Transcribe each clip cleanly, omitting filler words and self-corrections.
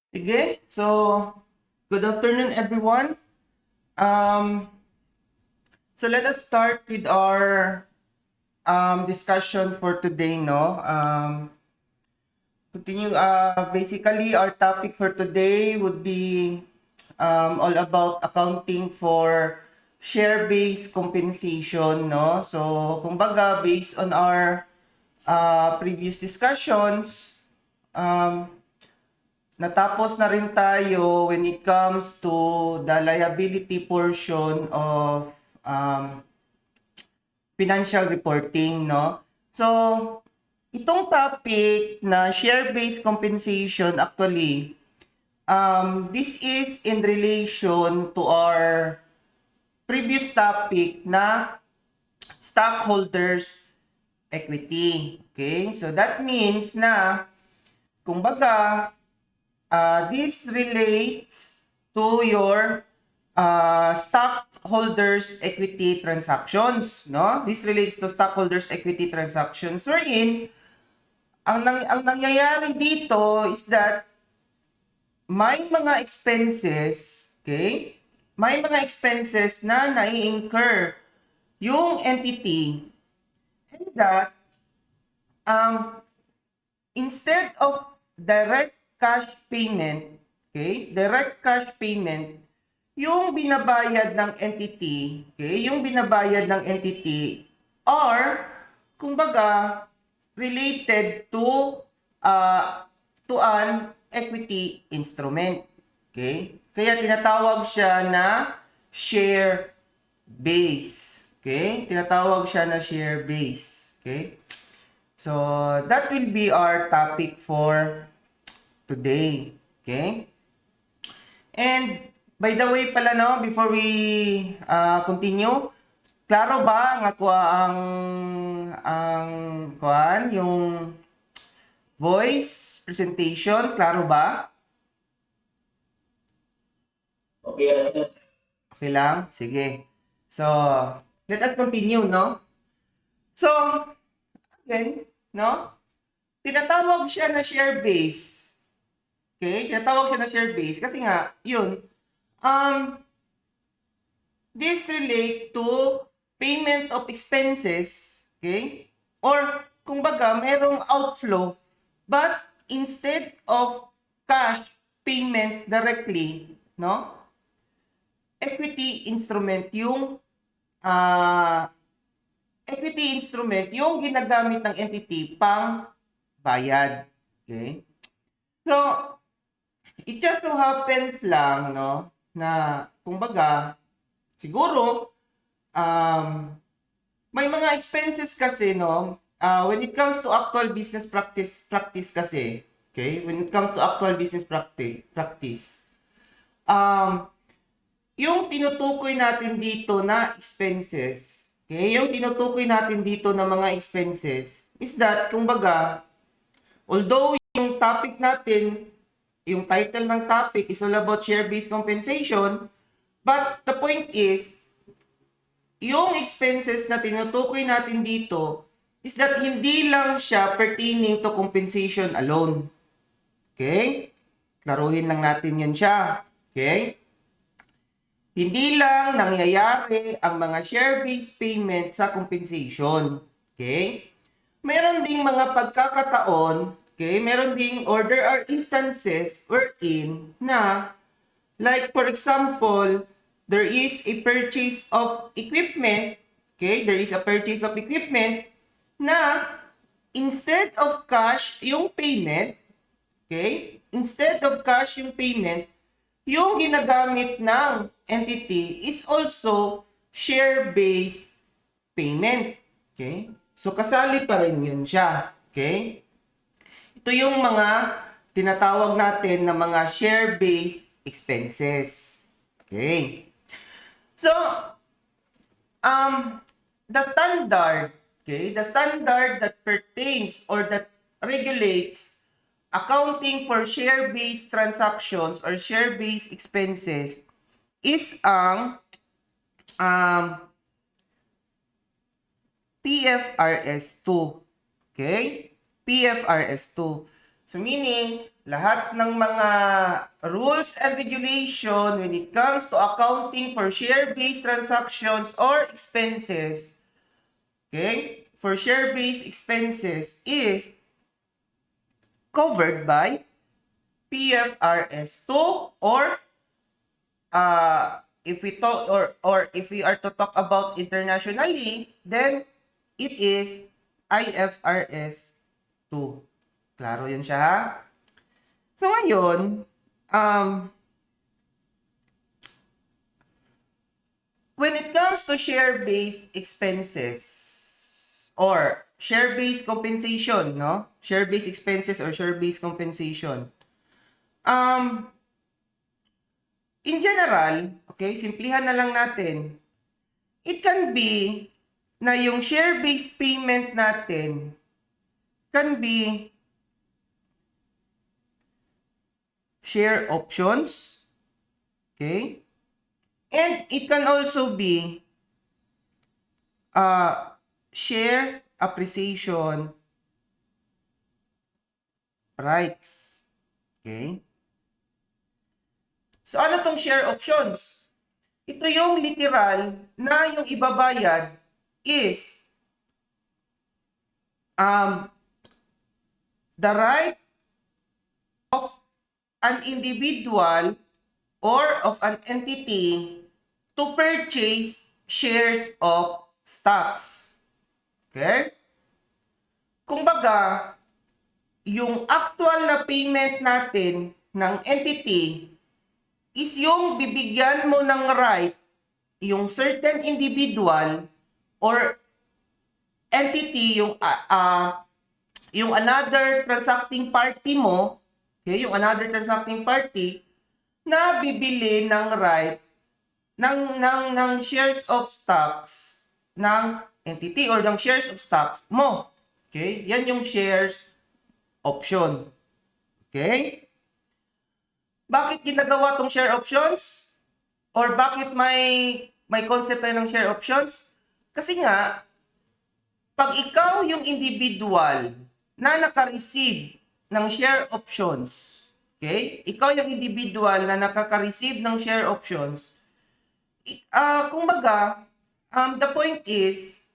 Sige. So, good afternoon, everyone. Um, so let us start with our discussion for today, no? Continue. Basically, our topic for today would be all about accounting for share-based compensation, no? So, kumbaga, based on our previous discussions, um, natapos na rin tayo when it comes to the liability portion of um, financial reporting, no? So, itong topic na share-based compensation, actually, this is in relation to our previous topic na stockholders equity. Okay? So, that means na, kumbaga, this relates to your stockholders equity transactions, no? This relates to stockholders equity transactions wherein ang nangyayari dito is that may mga expenses, okay? May mga expenses na nai-incur yung entity and that instead of direct cash payment, okay? Direct cash payment, yung binabayad ng entity, okay? Yung binabayad ng entity are kumbaga related to an equity instrument, okay? Kaya tinatawag siya na share base, okay? Tinatawag siya na share base, okay? So, that will be our topic for today. Okay? And, by the way pala, no, before we continue, klaro ba nga kuan yung voice presentation? Klaro ba? Okay, sir. Okay lang? Sige. So, let us continue, no? So, again, no? Tinatawag siya na share base. Okay? Tinatawag siya na share base kasi nga, yun, this relate to payment of expenses, okay? Or, kumbaga, merong outflow, but instead of cash payment directly, no? Equity instrument yung ginagamit ng entity pang bayad. Okay? So, it just so happens lang, no, na, kumbaga, siguro, may mga expenses kasi, no, when it comes to actual business practice kasi, okay, when it comes to actual business practice, yung tinutukoy natin dito na expenses, okay, yung tinutukoy natin dito na mga expenses, is that, kumbaga, although yung topic natin, yung title ng topic is all about share-based compensation, but the point is, yung expenses na tinutukoy natin dito is that hindi lang siya pertaining to compensation alone. Okay? Klaruhin lang natin yun siya. Okay? Hindi lang nangyayari ang mga share-based payment sa compensation. Okay? Meron ding mga pagkakataon, okay? Meron ding order or instances wherein na, like for example, there is a purchase of equipment, okay? There is a purchase of equipment na instead of cash yung payment, okay? Instead of cash yung payment, yung ginagamit ng entity is also share-based payment, okay? So, kasali pa rin yun siya, okay? Ito yung mga tinatawag natin na mga share-based expenses, okay? So, the standard, okay, the standard that pertains or that regulates accounting for share-based transactions or share-based expenses is ang PFRS 2. Okay? PFRS 2. So, meaning, lahat ng mga rules and regulation when it comes to accounting for share-based transactions or expenses, okay, for share-based expenses is covered by PFRS 2 or if we talk or if we are to talk about internationally, then it is IFRS 2. Klaro yun siya, ha? So ngayon, when it comes to share-based expenses or share-based compensation, no? Share-based expenses or share-based compensation. In general, okay, simplihan na lang natin. It can be na yung share-based payment natin can be share options, okay? And it can also be share appreciation rights, okay? So ano tong share options? Ito yung literal na yung ibabayad is the right of an individual or of an entity to purchase shares of stocks. Okay? Kumbaga, yung actual na payment natin ng entity is yung bibigyan mo ng right yung certain individual or entity, yung another transacting party mo, okay, yung another transacting party na bibili ng right ng shares of stocks ng entity or ng shares of stocks mo. Okay? Yan yung shares option. Okay? Bakit ginagawa tong share options? Or bakit may concept tayo ng share options? Kasi nga, pag ikaw yung individual na naka-receive ng share options, okay? Ikaw yung individual na nakaka-receive ng share options, kumbaga, the point is,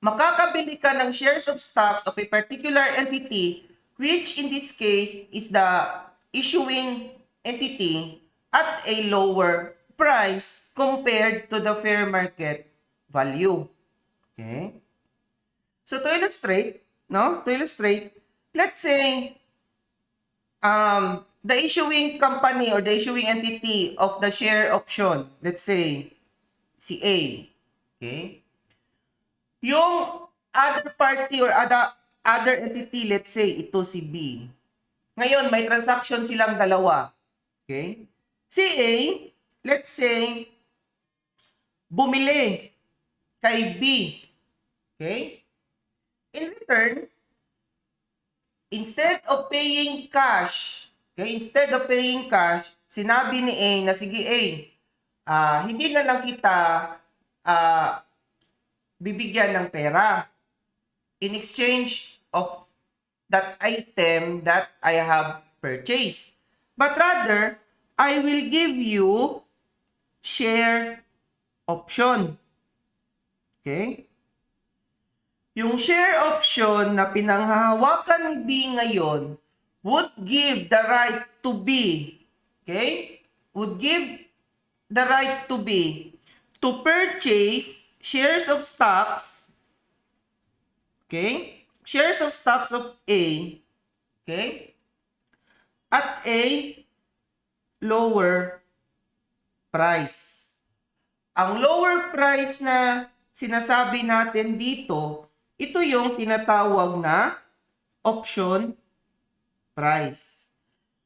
makakabili ka ng shares of stocks of a particular entity, which in this case is the issuing entity at a lower price compared to the fair market value. Okay? So to illustrate, let's say the issuing company or the issuing entity of the share option, let's say si A. Okay? Yung other party or other entity, let's say ito si B. Ngayon, may transaction silang dalawa. Okay? Si A, let's say, bumili kay B. Okay? In return, instead of paying cash, sinabi ni A na, sige A, hindi na lang kita bibigyan ng pera in exchange of that item that I have purchased. But rather, I will give you share option. Okay? Yung share option na pinanghahawakan ni B ngayon would give the right to B. Okay? Would give the right to B to purchase shares of stocks. Okay? Shares of stocks of A. Okay? At a lower price. Ang lower price na sinasabi natin dito, ito yung tinatawag na option price.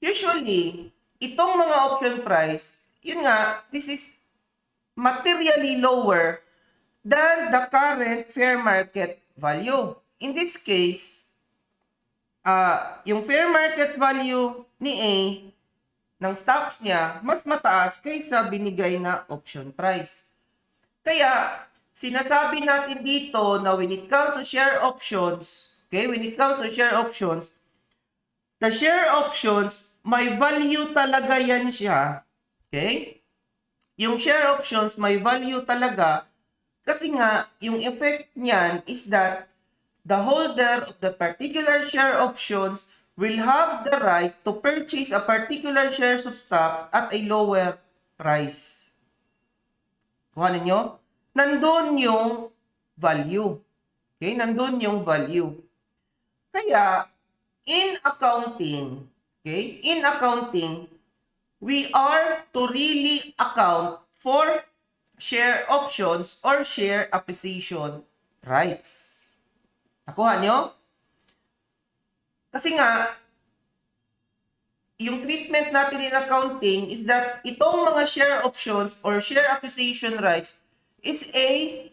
Usually, itong mga option price, yun nga, this is materially lower than the current fair market value. In this case, yung fair market value ni A ng stocks niya mas mataas kaysa binigay na option price. Kaya, sinasabi natin dito na when it comes to share options, okay, when it comes to share options, the share options, may value talaga yan siya. Okay? Yung share options, may value talaga kasi nga, yung effect niyan is that the holder of the particular share options will have the right to purchase a particular shares of stocks at a lower price. Kuha ninyo? Nandun yung value. Okay? Nandun yung value. Kaya, in accounting, we are to really account for share options or share appreciation rights. Nakuha nyo? Kasi nga, yung treatment natin in accounting is that itong mga share options or share appreciation rights is a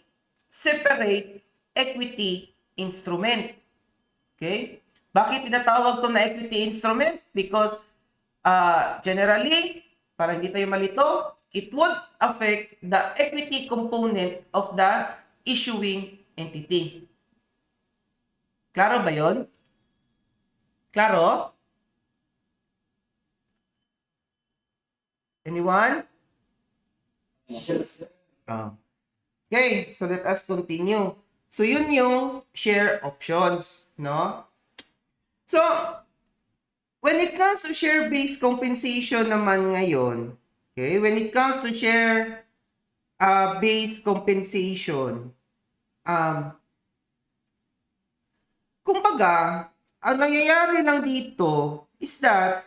separate equity instrument. Okay? Bakit tinatawag to na equity instrument? Because generally, para hindi tayo malito, it would affect the equity component of the issuing entity. Klaro ba yon? Klaro? Anyone? Yes. Okay, so let us continue. So yun yung share options, no? So, when it comes to share-based compensation naman ngayon, okay, when it comes to share-based compensation, kumbaga, ang nangyayari lang dito is that,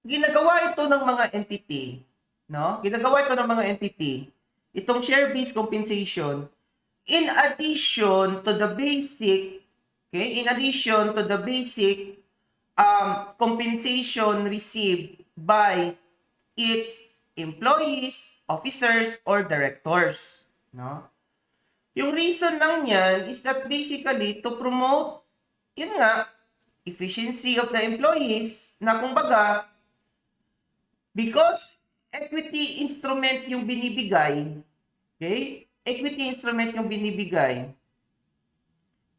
ginagawa ito ng mga entity, no? Ginagawa ito ng mga entity, itong share-based compensation, in addition to the basic, compensation received by its employees, officers, or directors, no? Yung reason lang yan is that basically to promote, yun nga, efficiency of the employees, na kumbaga, because equity instrument yung binibigay, okay? Equity instrument yung binibigay.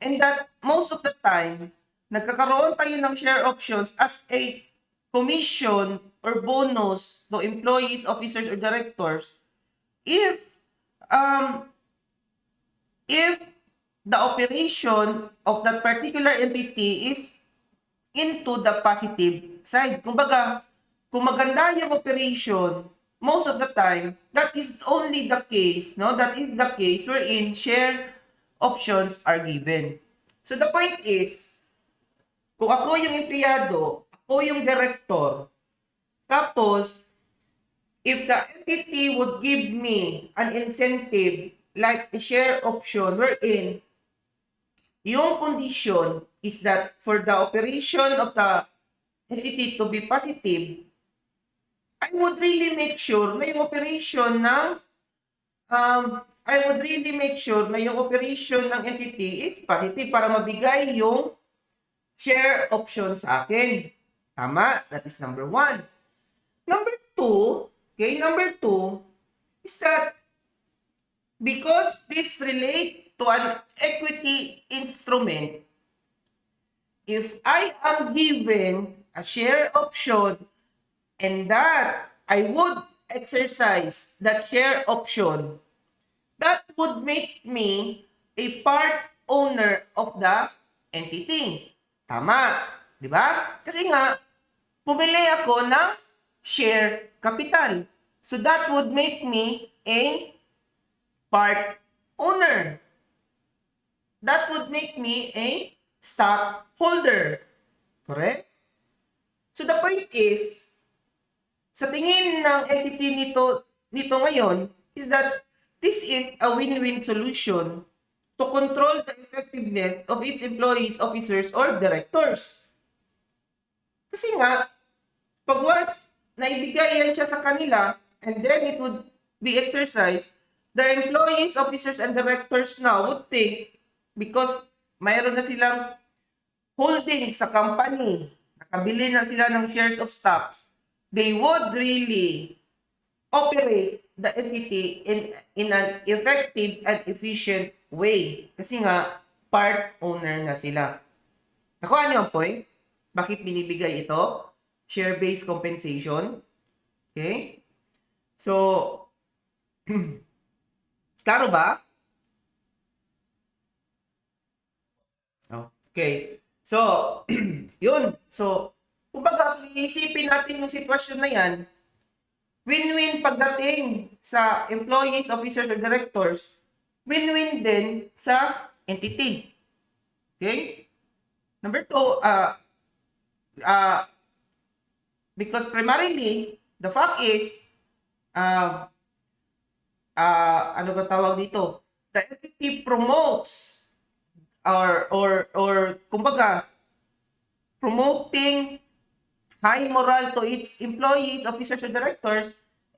And that most of the time, nagkakaroon tayo ng share options as a commission or bonus to employees, officers, or directors if the operation of that particular entity is into the positive side. Kumbaga, kung maganda yung operation, most of the time, that is only the case, no? That is the case wherein share options are given. So the point is, kung ako yung empleyado, ako yung director, tapos, if the entity would give me an incentive like a share option wherein yung condition is that for the operation of the entity to be positive, I would really make sure na yung operation ng entity is positive para mabigay yung share option sa akin. Tama? That is number 1. Number 2 is that because this relate to an equity instrument, if I am given a share option and that I would exercise that share option, that would make me a part owner of the entity. Tama, di ba? Kasi nga, pumili ako ng share capital. So that would make me a part owner. That would make me a stockholder. Correct? So the point is, sa tingin ng entity nito ngayon is that this is a win-win solution to control the effectiveness of its employees, officers, or directors. Kasi nga, pag once naibigay yan siya sa kanila and then it would be exercised, the employees, officers, and directors now would think, because mayroon na silang holding sa company, nakabili na sila ng shares of stocks, they would really operate the entity in an effective and efficient way. Kasi nga, part owner na sila. Nakuha niyo ang point? Bakit binibigay ito? Share-based compensation. Okay? So, klaro ba? Okay. So, yun. So, kumbaga, kung iisipin natin yung sitwasyon na yan, win-win pagdating sa employees, officers, or directors, win-win din sa entity. Okay? Number two, because primarily, the fact is, ano ba tawag dito? The entity promotes or kumbaga, promoting high moral to its employees, officers, or directors,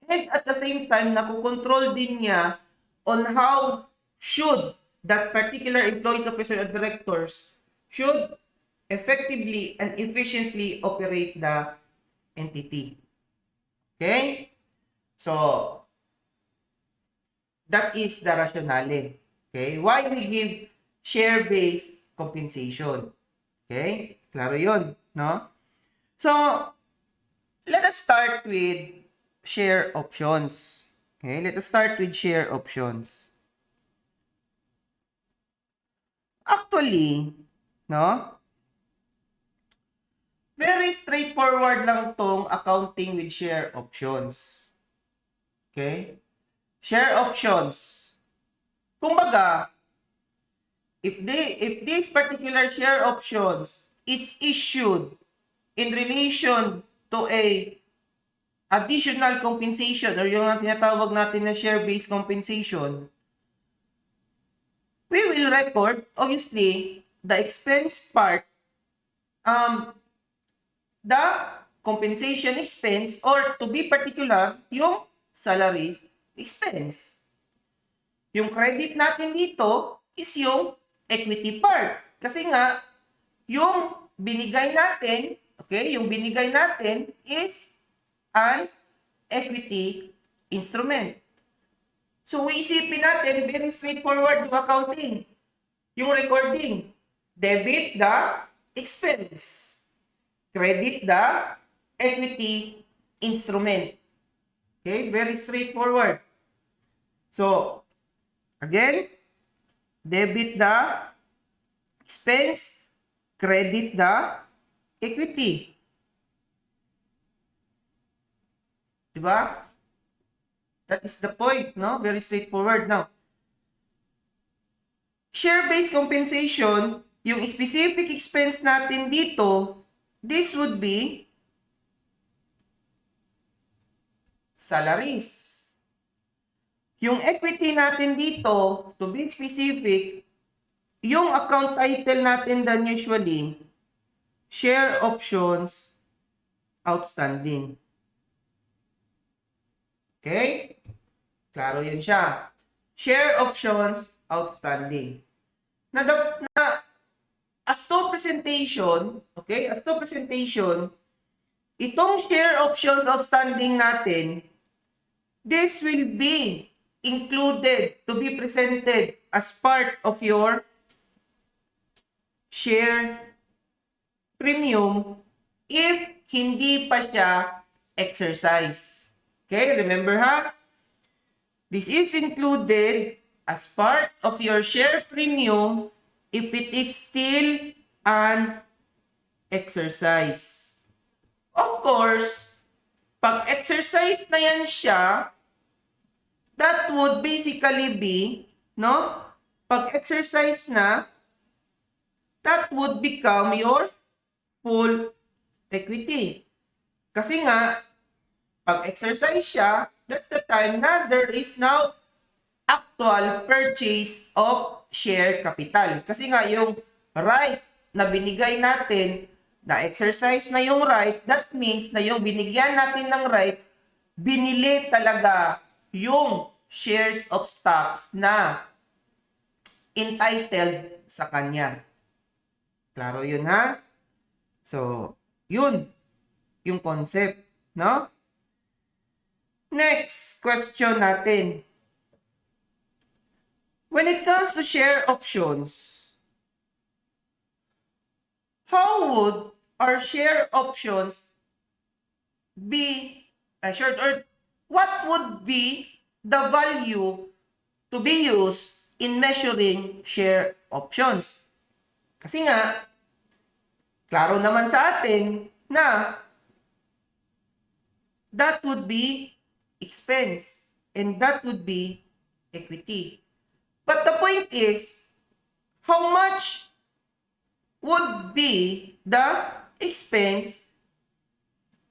and at the same time, nakukontrol din niya on how should that particular employees, officers, or directors should effectively and efficiently operate the entity. Okay? So, that is the rationale. Okay? Why we give share-based compensation. Okay? Klaro yun, no? So, let us start with share options. Okay? Let us start with share options. Actually, no? Very straightforward lang tong accounting with share options. Okay? Share options. Kumbaga, if this particular share options is issued in relation to a additional compensation or yung tinatawag natin na share-based compensation, we will record, obviously, the expense part, the compensation expense, or to be particular, yung salaries expense. Yung credit natin dito is yung equity part. Kasi nga, yung binigay natin, okay, yung binigay natin is an equity instrument. So, isipin natin, very straightforward yung accounting. Yung recording. Debit the expense. Credit the equity instrument. Okay, very straightforward. So, again, debit the expense, credit the equity. Diba? That is the point, no? Very straightforward. Now, share-based compensation, yung specific expense natin dito, this would be salaries. Yung equity natin dito, to be specific, yung account title natin dan usually, share options outstanding. Okay? Klaro yun siya. Share options outstanding. As to presentation, okay? As to presentation, itong share options outstanding natin, this will be included to be presented as part of your share premium if hindi pa siya exercise. Okay, remember ha? This is included as part of your share premium if it is still an exercise. Of course, pag exercise na yan siya, that would basically be, no? Pag exercise na, that would become your full equity. Kasi nga, pag exercise siya, that's the time na there is now actual purchase of share capital. Kasi nga, yung right na binigay natin, na exercise na yung right, that means na yung binigyan natin ng right, binili talaga yung shares of stocks na entitled sa kanya. Klaro yun ha? So, yun yung concept, no? Next question natin. When it comes to share options, how would our share options be measured, or what would be the value to be used in measuring share options? Kasi nga, klaro naman sa atin na that would be expense and that would be equity. But the point is, how much would be the expense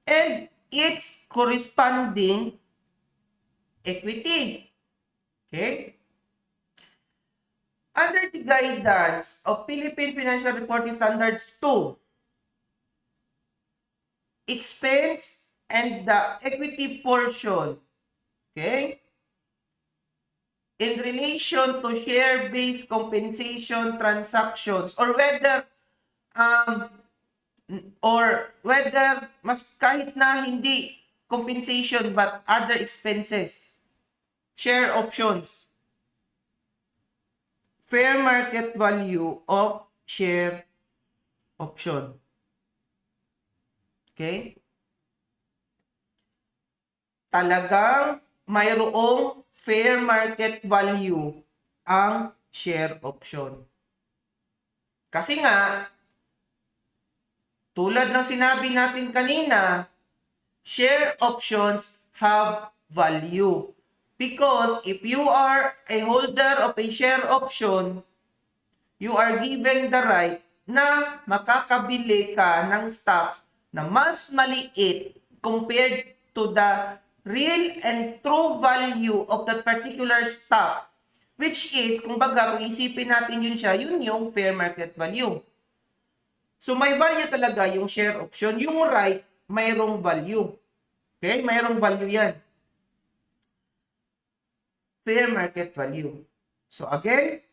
and its corresponding equity? Okay? Under the guidance of Philippine Financial Reporting Standards 2, expense and the equity portion, okay, in relation to share-based compensation transactions, um or whether mas kahit na hindi compensation but other expenses, share options, fair market value of share option. Okay? Talagang mayroong fair market value ang share option. Kasi nga, tulad ng sinabi natin kanina, share options have value. Because if you are a holder of a share option, you are given the right na makakabili ka ng stocks na mas maliit compared to the real and true value of that particular stock. Which is, kumbaga, kung isipin natin yun siya, yun yung fair market value. So, may value talaga yung share option. Yung right, mayroong value. Okay? Mayroong value yan. Fair market value. So, again,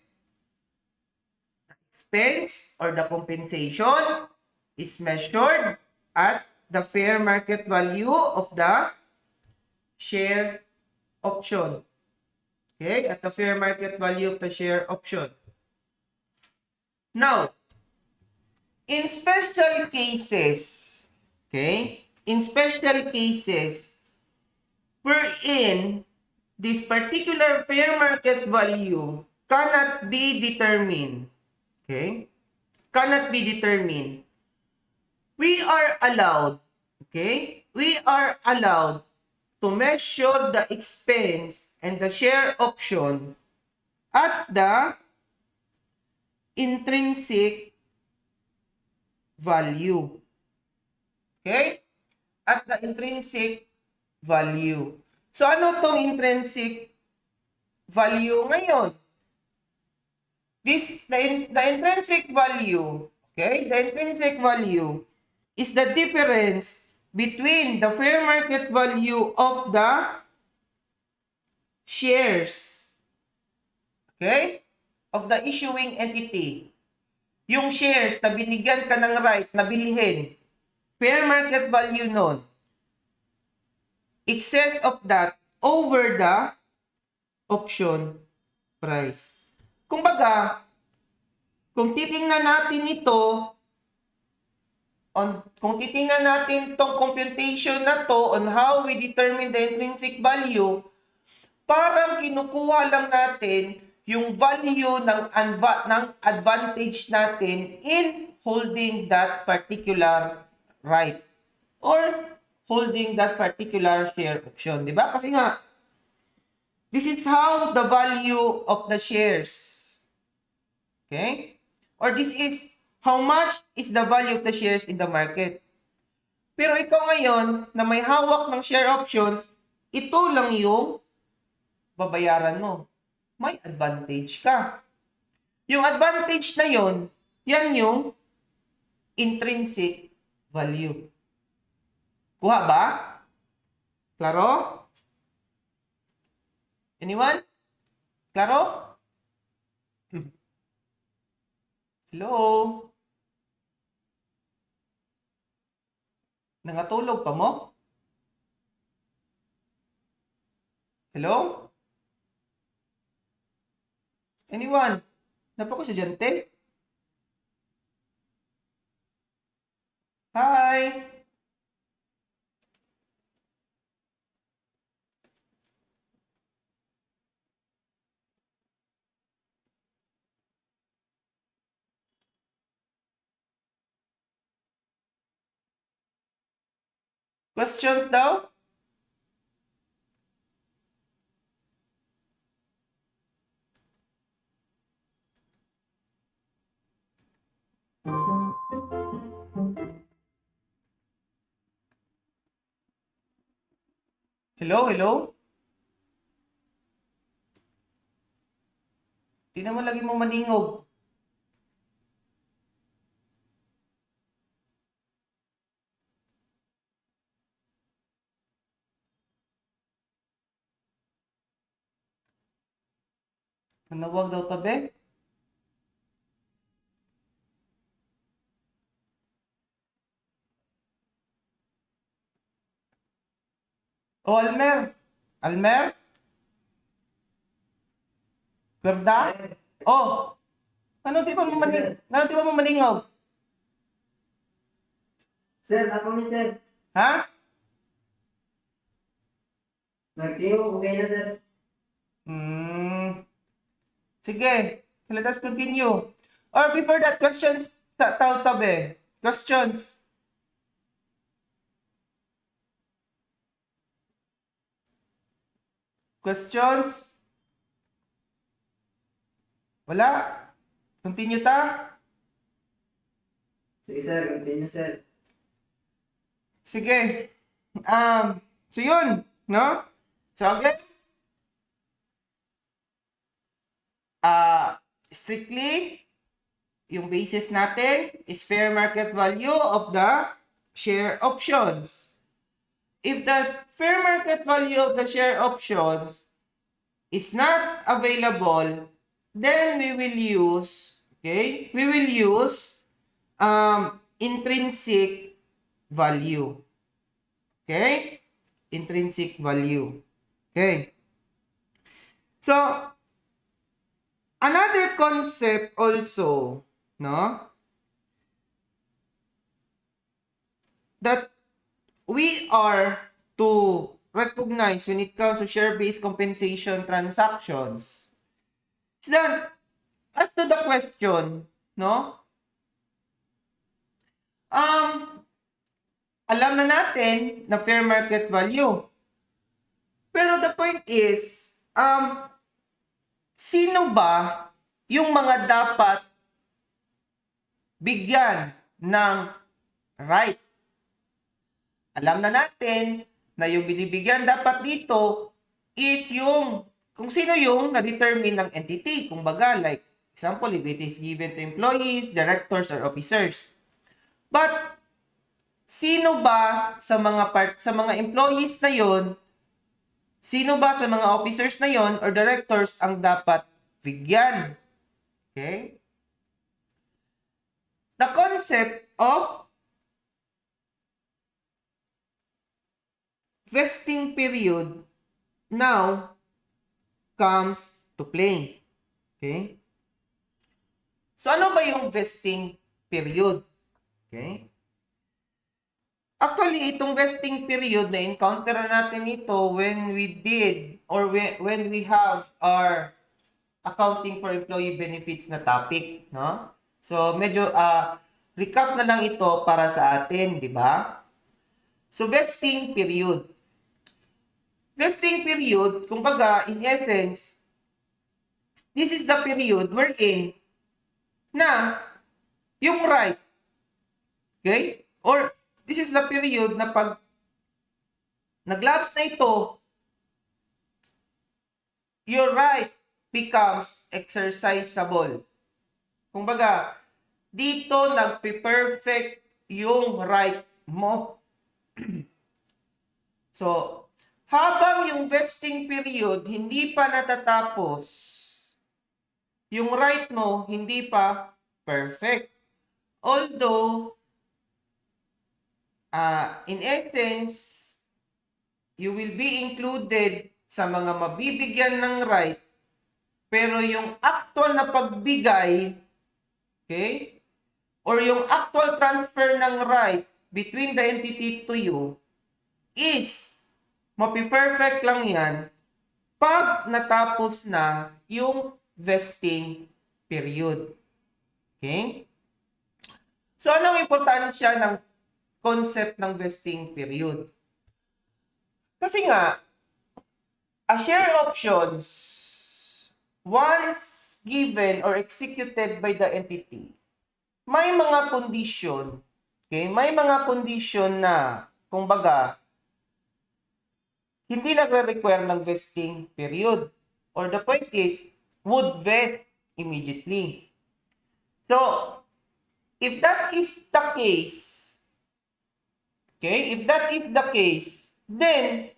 expense or the compensation is measured at the fair market value of the share option. Okay? At the fair market value of the share option. Now, in special cases, okay? In special cases, wherein this particular fair market value cannot be determined, okay? Cannot be determined. We are allowed, okay? We are allowed to measure the expense and the share option at the intrinsic value. Okay? At the intrinsic value. So, ano tong intrinsic value ngayon? The intrinsic value, okay? The intrinsic value is the difference between the fair market value of the shares, okay, of the issuing entity. Yung shares na binigyan ka ng right na bilhin, fair market value nun, excess of that over the option price. Kumbaga, kung titingnan natin ito, kung titingnan natin tong computation na to on how we determine the intrinsic value, parang kinukuha lang natin yung value ng advantage natin in holding that particular right or holding that particular share option, di ba? Kasi nga, this is how the value of the shares, okay? Or this is how much is the value of the shares in the market. Pero ikaw ngayon na may hawak ng share options, ito lang yung babayaran mo. May advantage ka. Yung advantage na yon, yan yung intrinsic value. Kuha ba? Klaro? Anyone? Klaro? Hello? Nangatulog pa mo? Hello? Anyone? Napako estudyante? Hi! Questions daw? Hello, hello? Di naman lagi mo maningog. Manawag daw tabi? Oh, Almer? Almer? Gerda? Oh, ano di ba mo maningog? Sir, ako ni sir. Ha? Nagtiyo, okay na sir. Sige. So let us continue. Or before that, questions sa tao tabi. Questions. Questions? Wala? Continue ta? Sige sir, continue sir. Sige. So yun, no? So again, strictly, yung basis natin is fair market value of the share options. If the fair market value of the share options is not available, then we will use, intrinsic value. Okay? Intrinsic value. Okay. So, another concept also, no? That we are to recognize when it comes to share-based compensation transactions is that as to the question, no? Alam na natin na fair market value. Pero the point is, sino ba yung mga dapat bigyan ng right? Alam na natin na yung binibigyan dapat dito is yung kung sino yung na-determine ng entity. Kung baga, like, example, if it is given to employees, directors, or officers. But, sino ba sa mga employees na yon, sino ba sa mga officers na yon or directors ang dapat bigyan? Okay? The concept of vesting period now comes to play. Okay? So, ano ba yung vesting period? Okay? Actually, itong vesting period na encounter natin ito when we did or when we have our accounting for employee benefits na topic, no? So, medyo recap na lang ito para sa atin, di ba? So, vesting period. Vesting period, kumbaga, in essence, this is the period wherein na yung right, okay? Or this is the period na pag nag-lapse na ito, your right becomes exercisable. Kumbaga, dito nagpe-perfect yung right mo. So, habang yung vesting period hindi pa natatapos, yung right mo hindi pa perfect. Although, in essence, you will be included sa mga mabibigyan ng right, pero yung actual na pagbigay, okay, or yung actual transfer ng right between the entity to you is mapi-perfect lang yan pag natapos na yung vesting period. Okay? So, anong importansya ng concept ng vesting period? Kasi nga, a share options, once given or executed by the entity, may mga condition, okay? May mga condition na, kumbaga, hindi nagre-require ng vesting period. Or the point is, would vest immediately. So, if that is the case, okay, if that is the case, then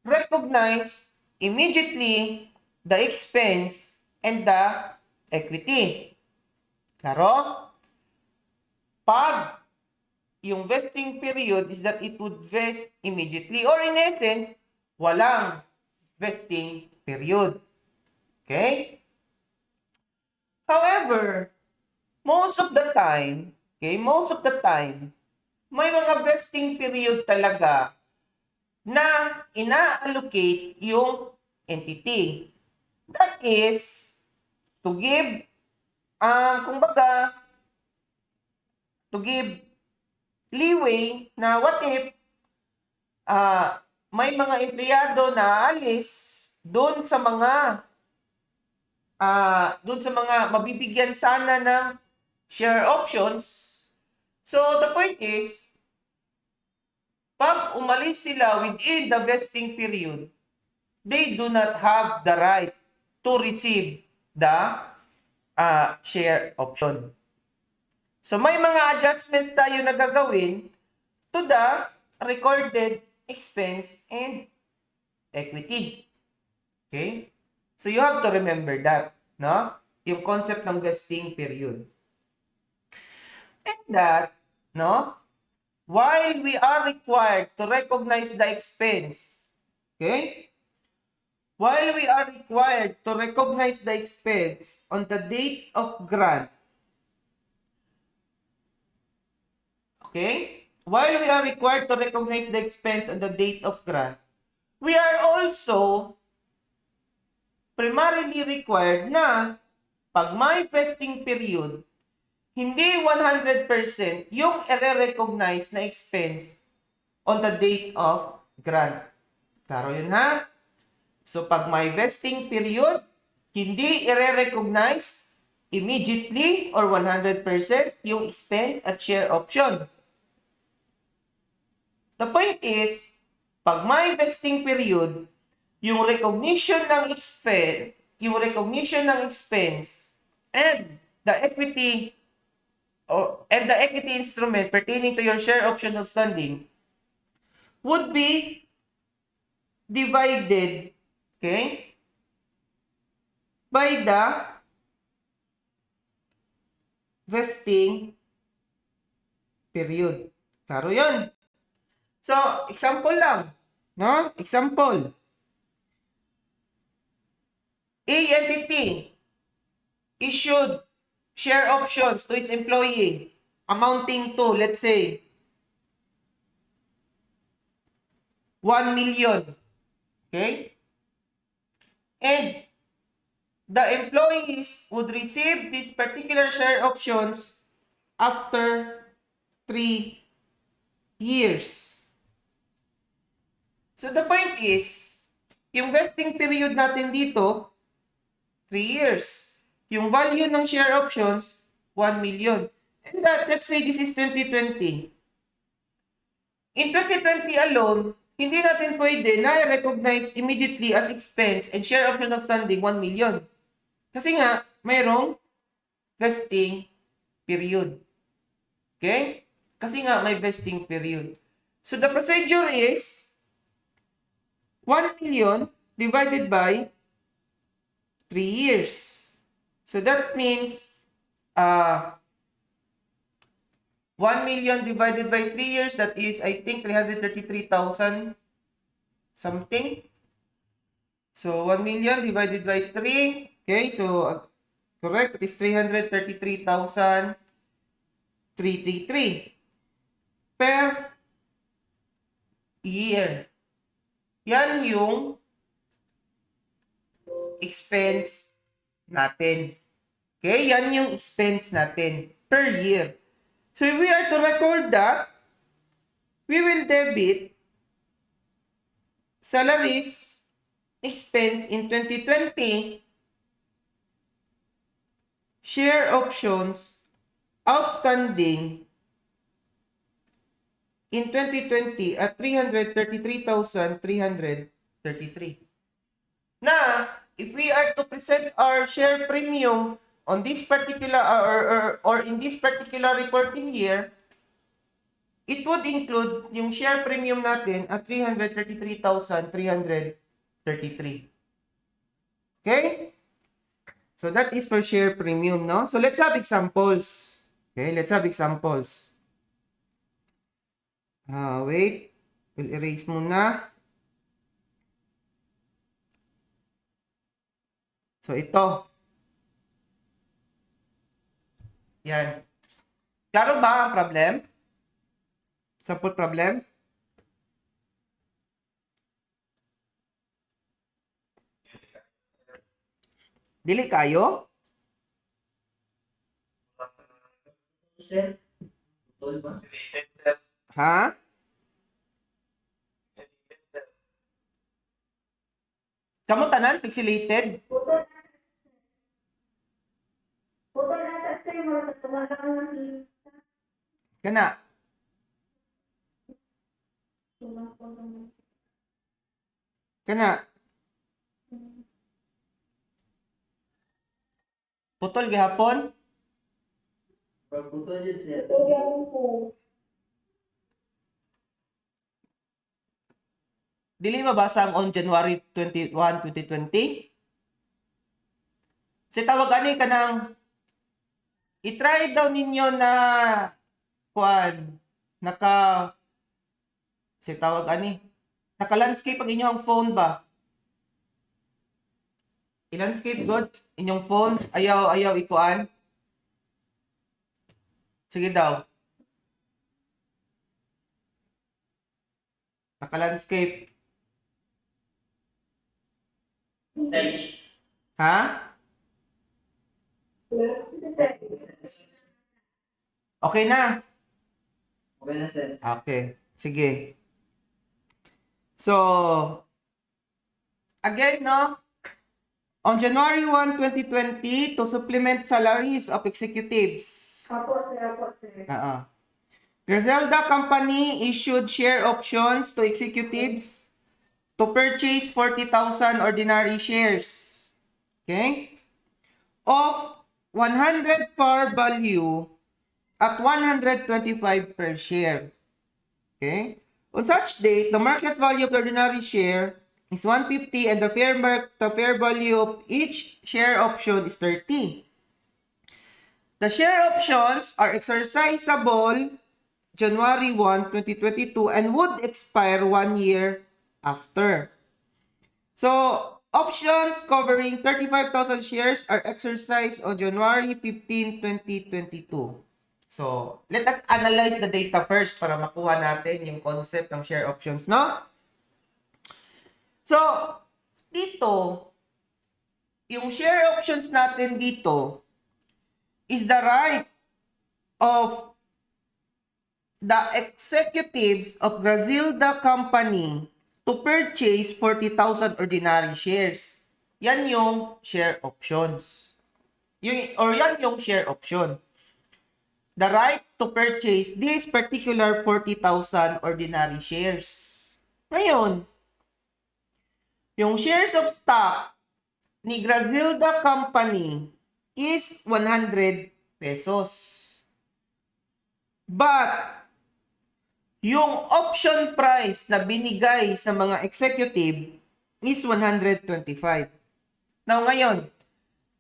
recognize immediately the expense and the equity. Klaro? Pag yung vesting period is that it would vest immediately or in essence, walang vesting period. Okay? However, most of the time, may mga vesting period talaga na ina-allocate yung entity. That is, to give, to give leeway na what if may mga empleyado na alis doon sa mga mabibigyan sana ng share options. So the point is, pag umalis sila within the vesting period, they do not have the right to receive the share option. So may mga adjustments tayo na gagawin to the recorded expense and equity. Okay? So you have to remember that, no? Yung concept ng vesting period. And that, no? While we are required to recognize the expense, okay? While we are required to recognize the expense on the date of grant, okay? While we are required to recognize the expense on the date of grant, we are also primarily required na pag may vesting period, hindi 100% yung i-recognize na expense on the date of grant. Klaro yun ha? So pag may vesting period, hindi i-recognize immediately or 100% yung expense at share option. The point is, pag may vesting period, yung recognition ng expense and the equity instrument pertaining to your share options outstanding would be divided, okay, by the vesting period. Klaro yun. So, example lang, no? Example. A entity issued share options to its employee amounting to, let's say, 1 million. Okay? And the employees would receive these particular share options after 3 years. So the point is, yung vesting period natin dito, 3 years. Yung value ng share options, 1 million. And that, let's say this is 2020. In 2020 alone, hindi natin pwede na i-recognize immediately as expense and share option outstanding 1 million. Kasi nga, mayroong vesting period. Okay? Kasi nga, may vesting period. So the procedure is 1 million divided by 3 years. So that means 1 million divided by 3 years, that is, I think, 333,000 something. So 1 million divided by 3. Okay, so correct, it is 333,333. per year. Yan yung expense natin. Okay? Yan yung expense natin per year. So if we are to record that, we will debit salaries expense in 2020, share options outstanding in 2020 at 333,333. Na, if we are to present our share premium on this particular or in this particular reporting year, it would include yung share premium natin at 333,333. Okay? So that is for share premium, no? So let's have examples. Okay, let's have examples. Wait. We'll erase muna. So ito. Yan. Klaro ba ang problem? Sample problem? Dili kayo? Sir, tol ba? Ha? Kamu tanan pixelated? Kana. Kana. Putol gihapon? Pagputol yun, sir. Dili mabasa ang on January 21, 2020? Si tawag ani kanang i-try daw ninyo na kuan si tawag ani naka-landscape ang inyong phone ba? I-landscape god inyong phone ayaw ikuan. Sige daw. Naka-landscape. Ha? Okay na. Okay na, sir. Okay. Sige. So, again, no? On January 1, 2020, to supplement salaries of executives. Opo, sir. Griselda Company issued share options to executives to purchase 40,000 ordinary shares. Okay? Of 100 par value at 125 per share. Okay? On such date, the market value of the ordinary share is 150 and the fair value of each share option is 30. The share options are exercisable January 1, 2022 and would expire 1 year after. So, options covering 35,000 shares are exercised on January 15, 2022. So, let us analyze the data first para makuha natin yung concept ng share options, no? So, dito, yung share options natin dito is the right of the executives of Griselda Company to purchase 40,000 ordinary shares. Yan yung share options. Yan yung share option. The right to purchase this particular 40,000 ordinary shares. Ngayon, yung shares of stock ni Griselda Company is 100 pesos. But, yung option price na binigay sa mga executive is 125. Now, ngayon,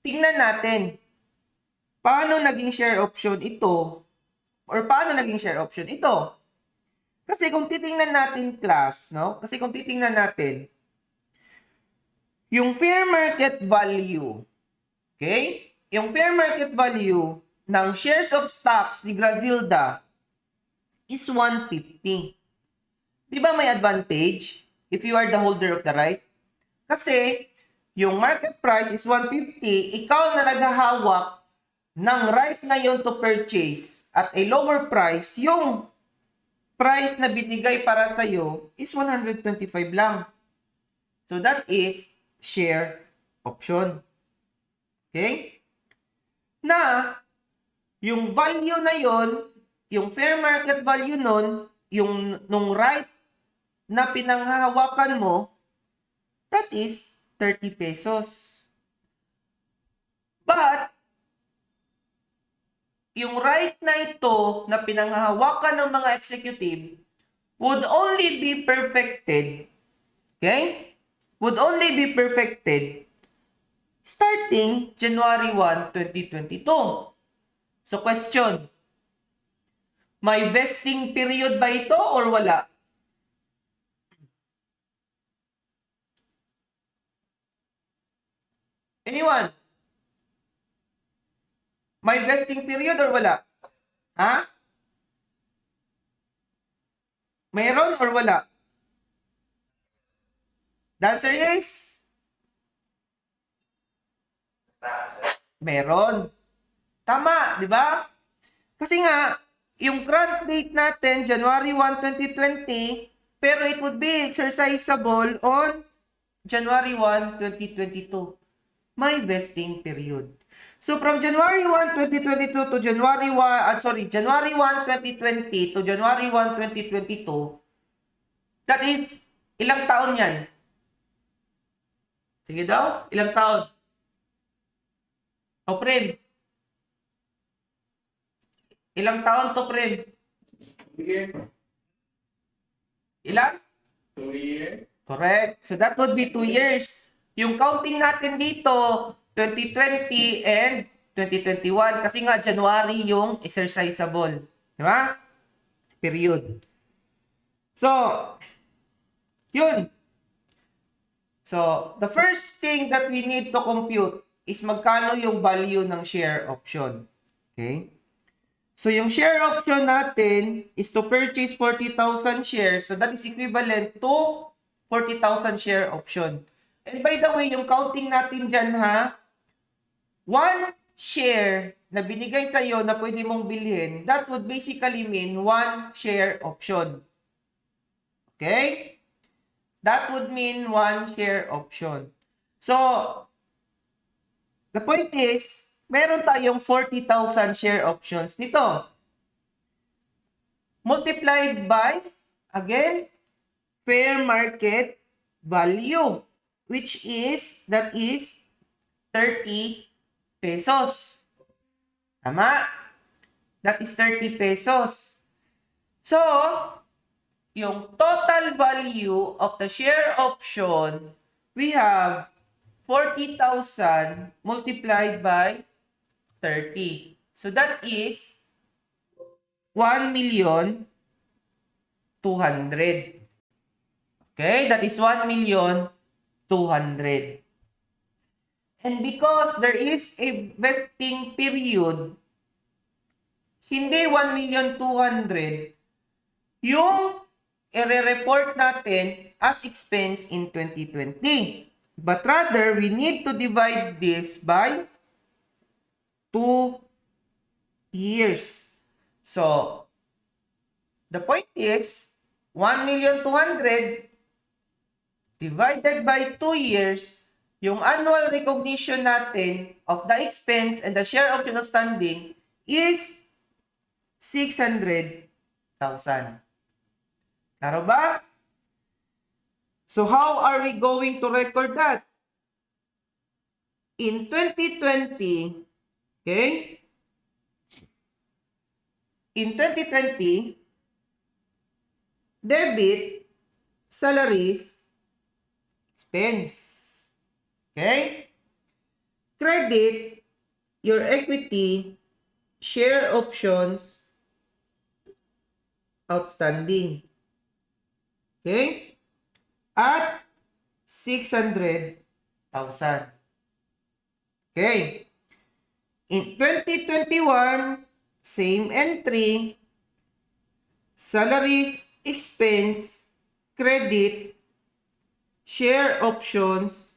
tingnan natin, paano naging share option ito? Or paano naging share option ito? Kasi kung titingnan natin class, no? Kasi kung titingnan natin, yung fair market value, okay? Yung fair market value ng shares of stocks ni Griselda is 150. Di ba may advantage if you are the holder of the right? Kasi yung market price is 150, ikaw na naghahawak ng right ngayon to purchase at a lower price, yung price na binigay para sa'yo is 125 lang. So that is share option. Okay? Na yung value na yon, yung fair market value nun, yung nung right na pinanghahawakan mo, that is 30 pesos. But, yung right na ito na pinanghahawakan ng mga executive would only be perfected, okay? Would only be perfected starting January 1, 2022. So question, may vesting period ba ito or wala? Anyone? May vesting period or wala? Ha? Mayroon or wala? The answer is meron. Tama, di ba? Kasi nga, yung grant date natin, January 1, 2020, pero it would be exercisable on January 1, 2022. May vesting period. So from January 1, 2022 to January 1, January 1, 2020 to January 1, 2022, that is, ilang taon yan? Sige daw, ilang taon? O Prem, ilang taon to Prem? 2 years. Ilan? 2 years. Correct. So that would be 2 years. Yung counting natin dito, 2020 and 2021. Kasi nga, January yung exercisable. Di ba? Period. So, yun. So, the first thing that we need to compute is magkano yung value ng share option. Okay? So, yung share option natin is to purchase 40,000 shares. So, that is equivalent to 40,000 share option. And by the way, yung counting natin dyan ha, 1 share na binigay sa'yo na pwede mong bilhin, that would basically mean 1 share option. Okay? That would mean 1 share option. So, the point is, meron tayong 40,000 share options nito. Multiplied by, again, fair market value, which is, that is 30 pesos. Tama? That is 30 pesos. So, yung total value of the share option, we have 40,000 multiplied by 30. So, that is 1,200,000. Okay? That is 1,200,000. And because there is a vesting period, hindi 1,200,000 yung i-report natin as expense in 2020. But rather, we need to divide this by 2 years. So, the point is, 1,200,000 divided by 2 years, yung annual recognition natin of the expense and the share option outstanding is 600,000. Klaro ba? So how are we going to record that? In 2020, okay? In 2020, debit, salaries, expense. Okay? Credit, your equity, share options, outstanding. Okay? At 600,000. Okay. In 2021, same entry, salaries, expense, credit, share options,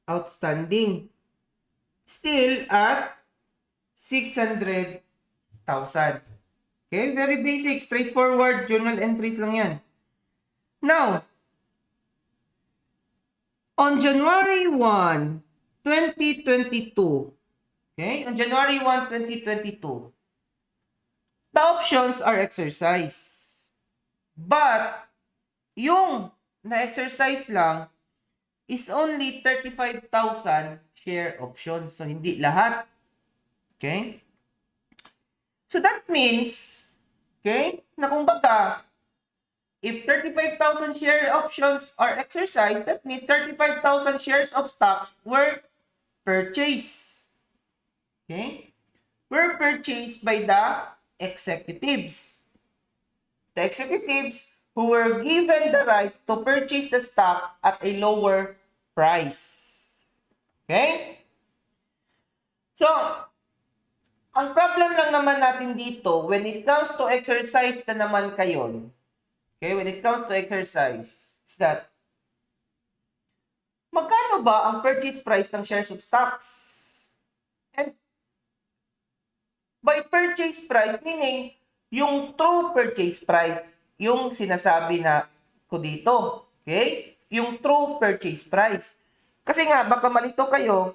outstanding. Still at 600,000. Okay, very basic, straightforward journal entries lang yan. Now, on January 1, 2022, okay, on January 1, 2022, the options are exercised. But, yung na-exercise lang is only 35,000 share options. So, hindi lahat. Okay? So, that means, okay, na kumbaga, if 35,000 share options are exercised, that means 35,000 shares of stocks were purchased. Okay? Were purchased by the executives. The executives who were given the right to purchase the stocks at a lower price. Okay? So, ang problem lang naman natin dito, when it comes to exercise na naman kayo, okay, when it comes to exercise, is that, magkano ba ang purchase price ng shares of stocks? And by purchase price, meaning, yung true purchase price, yung sinasabi na ko dito. Okay? Yung true purchase price. Kasi nga, baka malito kayo,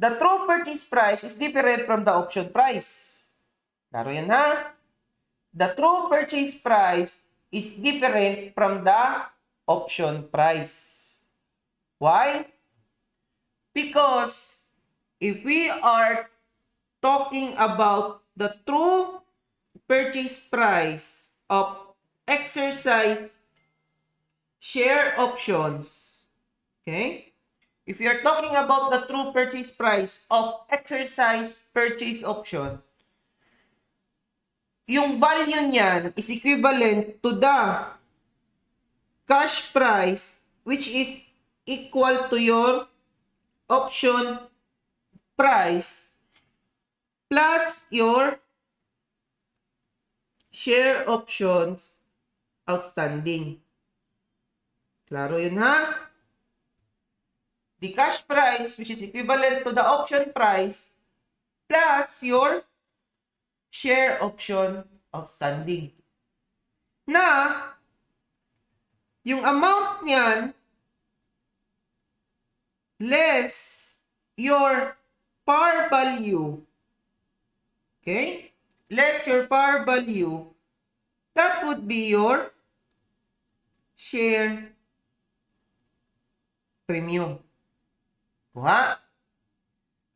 the true purchase price is different from the option price. Klaro yan ha? The true purchase price is different from the option price. Why? Because if we are talking about the true purchase price of exercised share options, okay? If you are talking about the true purchase price of exercised purchase option, yung value niyan is equivalent to the cash price, which is equal to your option price plus your share options outstanding. Klaro yun ha? The cash price, which is equivalent to the option price, plus your share option outstanding. Na, yung amount niyan, less your par value, okay? Less your par value, that would be your share premium. Kuha?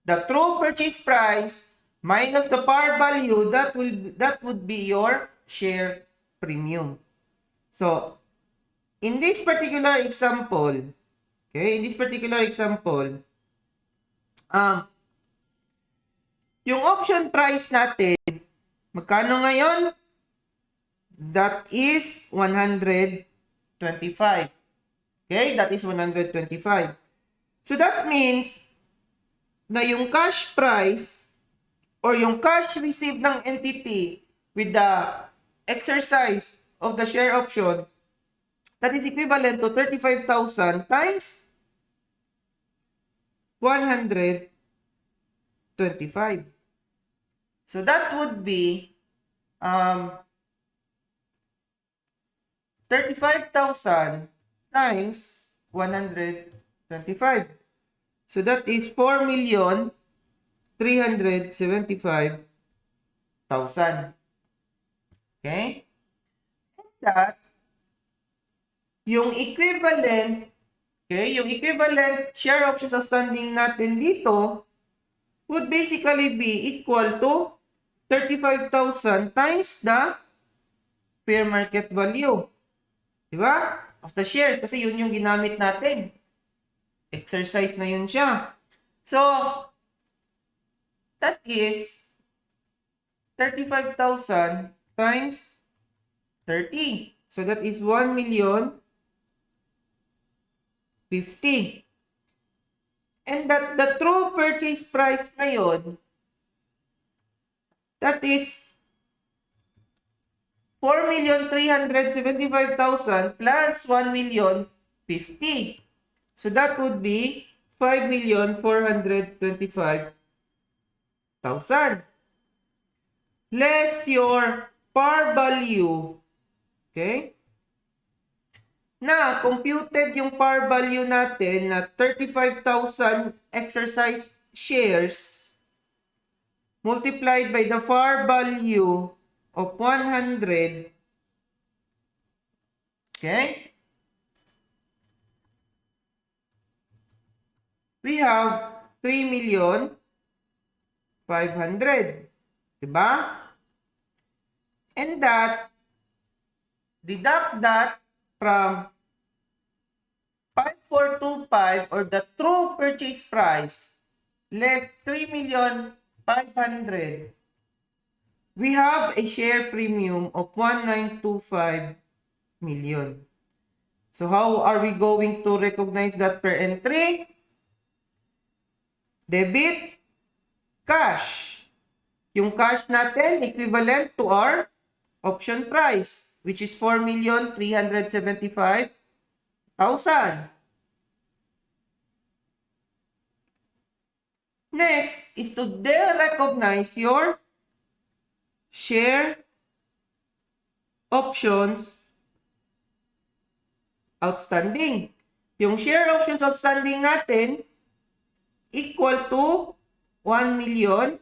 The true purchase price minus the par value, that would be your share premium. So, in this particular example, okay, in this particular example, yung option price natin, magkano ngayon? That is 125. Okay, that is 125. So that means na yung cash price or yung cash received ng entity with the exercise of the share option, that is equivalent to 35,000 times 125. So that would be 35,000 times 125. So that is 4,375,000. Okay? And that, yung equivalent, okay, yung equivalent share options outstanding natin dito would basically be equal to 35,000 times the fair market value. Diba? Of the shares. Kasi yun yung ginamit natin. Exercise na yun siya. So, that is 35,000 times 30. So, that is 1,050,000. And that the true purchase price ngayon, that is 4,375,000 plus 1,050,000. So that would be 5,425,000 less your par value. Okay? Na computed yung par value natin na 35,000 exercise shares multiplied by the par value of 100. Okay? We have 3,500,000. Diba? And deduct that from 5,425 or the true purchase price less 3,500,000. We have a share premium of 1,925 million. So how are we going to recognize that per entry? Debit, cash. Yung cash natin equivalent to our option price, which is 4,375,000. Next is to recognize your share options outstanding. Yung share options outstanding natin equal to 1,050,000.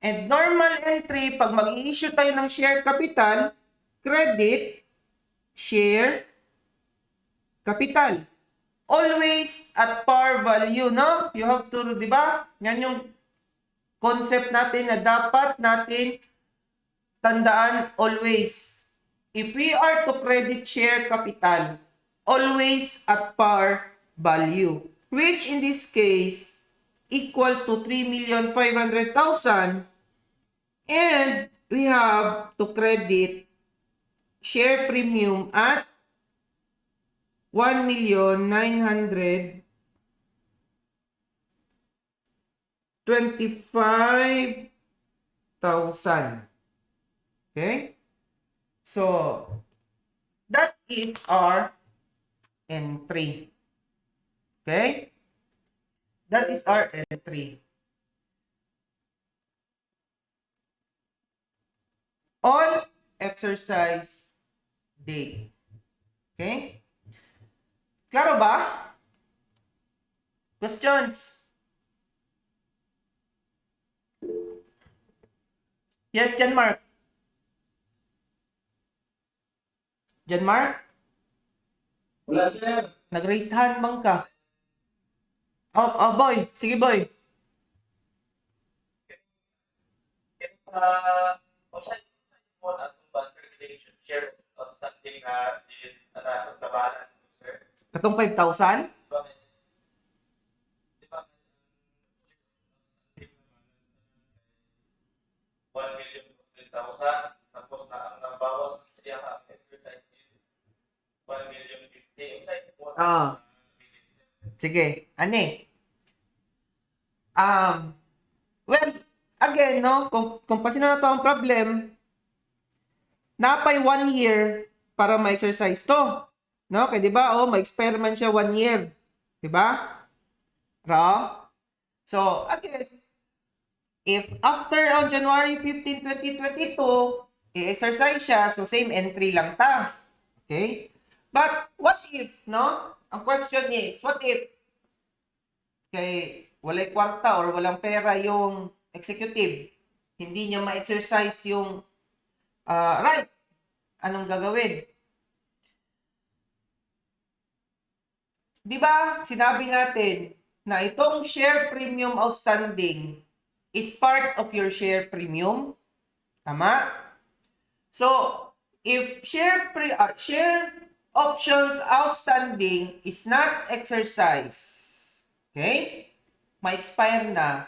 And normal entry, pag mag-i-issue tayo ng share capital, credit, share, capital. Always at par value, no? You have to, di ba? Yan yung concept natin na dapat natin tandaan always. If we are to credit share capital, always at par value, which in this case equal to 3,500,000, and we have to credit share premium at 1,925,000. Okay? So, that is our entry. Okay? That is our entry. On exercise date. Okay? Klaro ba? Questions? Yes, John Mark. John Mark? Wala, sir. Nag-raise hand bang ka? Oh, boy. Sige, boy. Outside mo na itong bank regulation share of something na is natabalan, sir. Katong 5,000? Bakit? Di ba? 1,050,000 tapos na ang nabawas siya ang exercise is 1,050,000. Outside mo Ah. Sige. Ani? Well, again, no? Kung pasino na to ang problem, napay 1 year para ma-exercise to. No? Kaya di ba? Oh, ma-expire man siya 1 year. Di ba? Ra? So, again, if after on January 15, 2022, i-exercise siya, so same entry lang ta. Okay? But, what if, no? Ang question is, what if kay walay kwarta or walang pera yung executive, hindi niya ma-exercise yung right, anong gagawin? Di ba, sinabi natin na itong share premium outstanding is part of your share premium. Tama? So, if share options outstanding is not exercised, okay? Ma-expire na.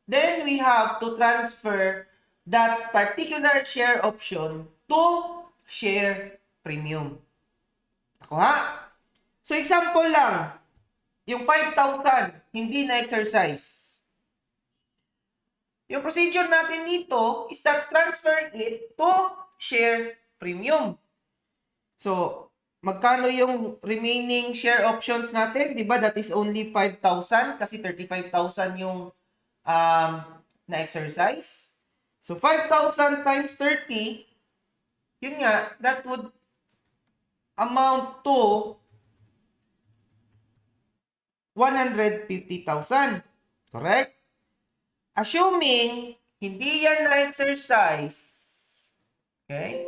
Then we have to transfer that particular share option to share premium. Ako ha? So example lang, yung 5,000 hindi na exercise. Yung procedure natin dito is that transfer it to share premium. So, magkano yung remaining share options natin? Diba that is only 5,000 kasi 35,000 yung na-exercise. So, 5,000 times 30, yun nga, that would amount to 150,000. Correct? Assuming hindi yan na-exercise, okay?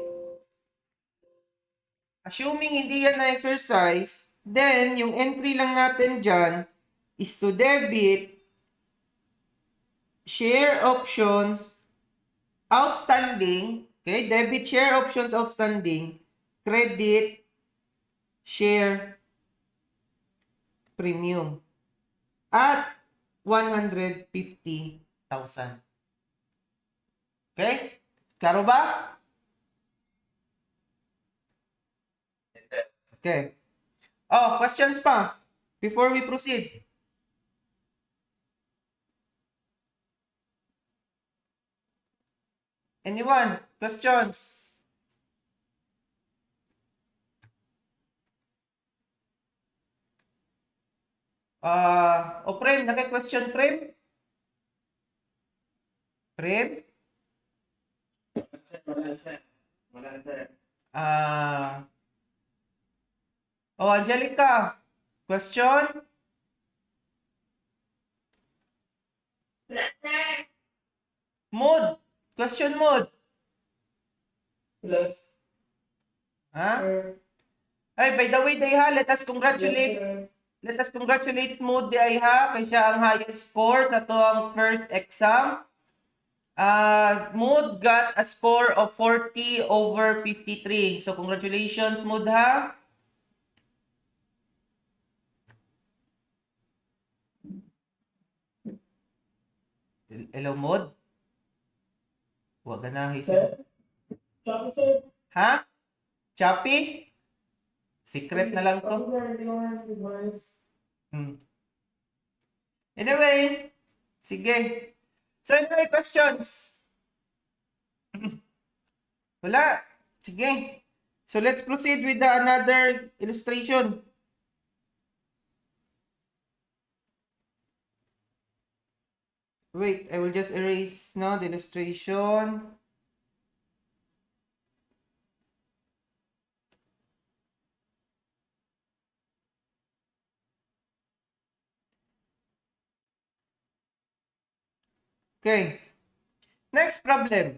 Assuming hindi yan na-exercise, then yung entry lang natin dyan is to debit share options outstanding, okay? Debit share options outstanding, credit share premium at 150,000. Okay? Klaro ba? Okay. Oh, questions pa before we proceed? Anyone? Questions? Prem, naka-question Prem? Prem? Wala, sir. Angelica, question? Mood, question mode. Plus. Ha? Ay, by the way, Dayha, let us congratulate Mood Dayha kay siya ang highest score sa to ang first exam. Mood got a score of 40 over 53. So, congratulations, Mood, ha? Hello, Mood? Huwag na, Sir? Choppy, sir. Ha? Choppy? Secret na lang to. Hindi ko nga advice. Anyway, sige. So, anyway, questions? Wala. Sige. So, let's proceed with another illustration. Wait, I will just erase no the illustration. Okay. Next problem.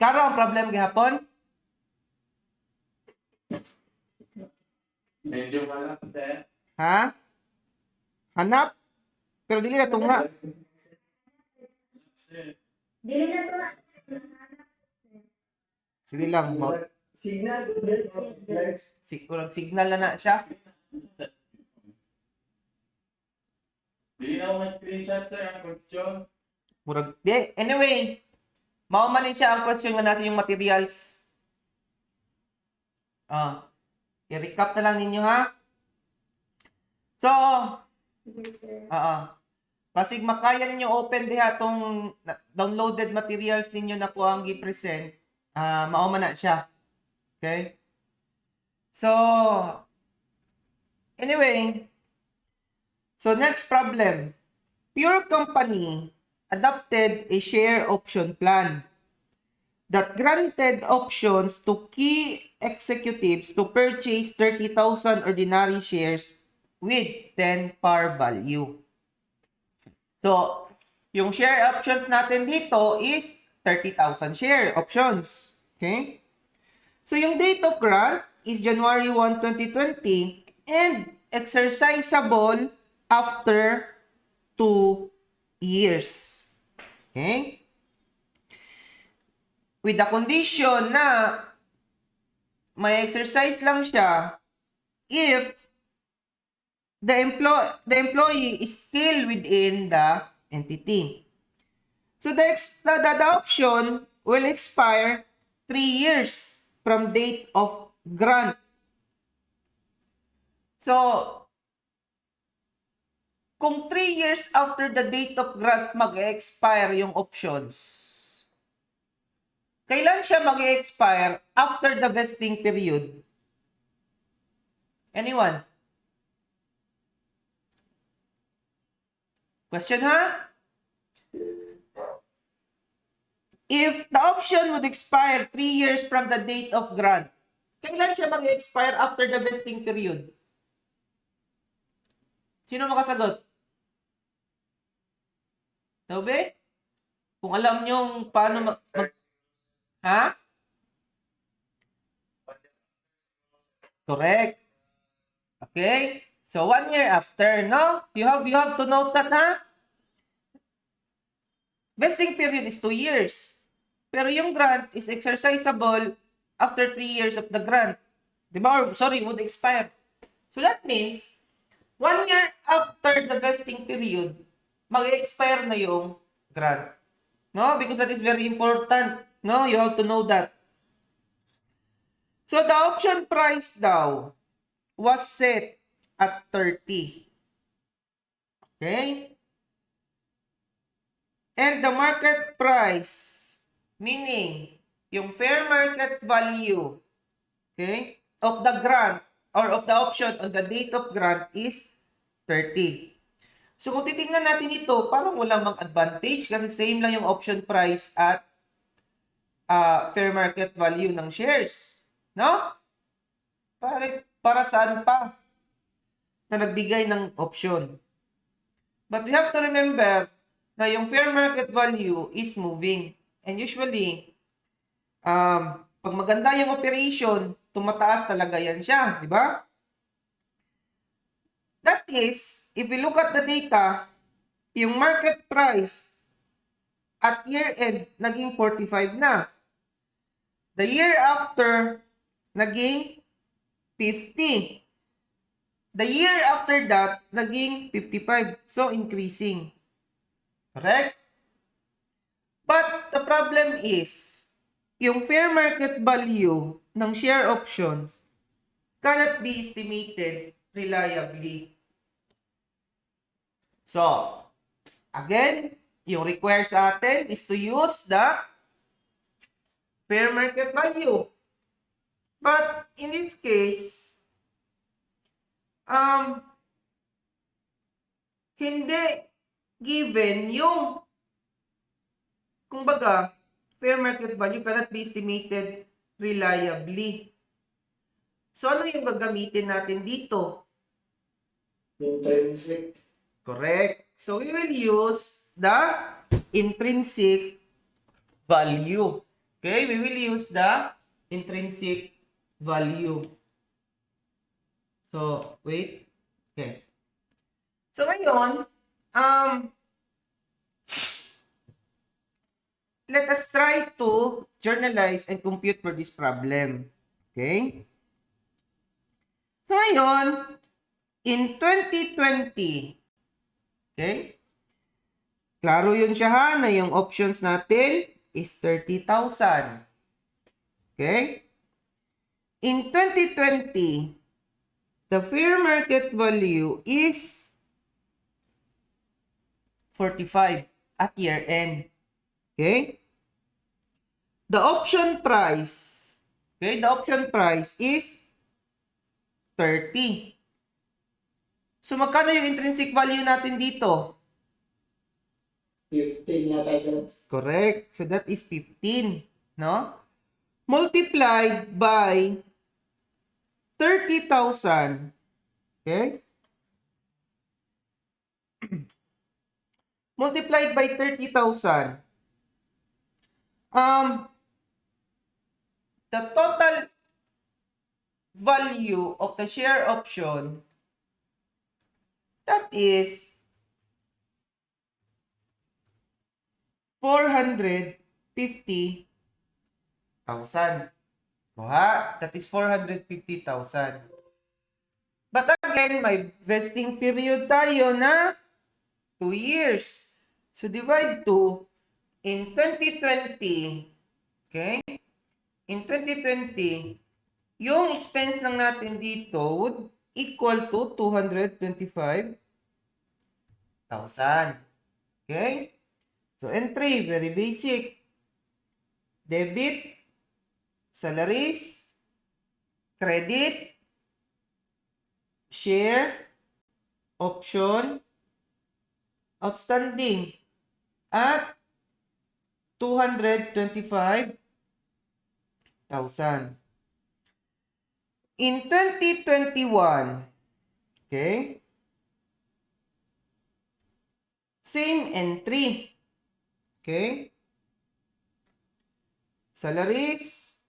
Karo ang problem gihapon? Medyo malap, sir. Ha? Hanap? Pero dili na tunga. Sir. Dili na to na. Sige lang. Signal. Signal na siya. Hindi na ako ma-screenshot, sir, ang question. Murag. Di. Anyway. Maumanin siya ang question nga nasa yung materials. I-recap na lang ninyo ha. So, pasig makaya ninyo open diha tong downloaded materials ninyo na ko ang gi-present, mao man na siya. Okay? So, anyway, so next problem. Pure company adopted a share option plan that granted options to key executives to purchase 30,000 ordinary shares with 10 par value. So, yung share options natin dito is 30,000 share options. Okay? So, yung date of grant is January 1, 2020 and exercisable after 2 years. Okay? With the condition na may exercise lang siya if the employee is still within the entity. So the option will expire 3 years from date of grant. So kung 3 years after the date of grant mag-expire yung options, kailan siya mag-expire after the vesting period? Anyone? Question ha? If the option would expire 3 years from the date of grant, kailan siya mag-expire after the vesting period? Sino makasagot? Taube? Kung alam nyo paano ha? Correct. Okay? So 1 year after, no? You have to note that, ha? Vesting period is 2 years. Pero yung grant is exercisable after 3 years of the grant. Diba? Or, sorry, would expire. So that means, 1 year after the vesting period, mag-expire na yung grant. No? Because that is very important. No? You have to know that. So the option price daw was set at 30. Okay? And the market price, meaning yung fair market value, okay, of the grant or of the option on the date of grant is 30. So kung titingnan natin ito, parang walang mang advantage kasi same lang yung option price at fair market value ng shares. No? Para saan pa na nagbigay ng option? But we have to remember na yung fair market value is moving. And usually, pag maganda yung operation, tumataas talaga yan siya. Di ba? That is, if we look at the data, yung market price at year-end, naging 45 na. The year after, naging 50. The year after that, naging 55. So, increasing. Correct? But the problem is, yung fair market value ng share options cannot be estimated reliably. So, again, yung require sa atin is to use the fair market value. But in this case, hindi given yung, kumbaga, fair market value cannot be estimated reliably. So, ano yung gagamitin natin dito? Intrinsic. Correct. So, we will use the intrinsic value. Okay? We will use the intrinsic value. So, wait. Okay. So, ngayon, let us try to journalize and compute for this problem. Okay? So, ngayon, in 2020, okay? Klaro yun siya ha, na yung options natin is 30,000. Okay? In 2020, the fair market value is 45 at year end. Okay? The option price, okay, the option price is 30. So, magkano yung intrinsic value natin dito? 15 yata, sir. Correct. So, that is 15. No? Multiplied by 30,000. Okay? Multiplied by 30,000. The total value of the share option, that is 450,000. Kuha, that is 450,000. But again, may vesting period tayo na 2 years. So, divide 2 in 2020. Okay? In 2020, yung expense lang natin dito would equal to 225 Okay? So, entry, very basic. Debit, salaries, credit, share, option, outstanding, at 225,000. In 2021, okay, same entry. Okay? Salaries.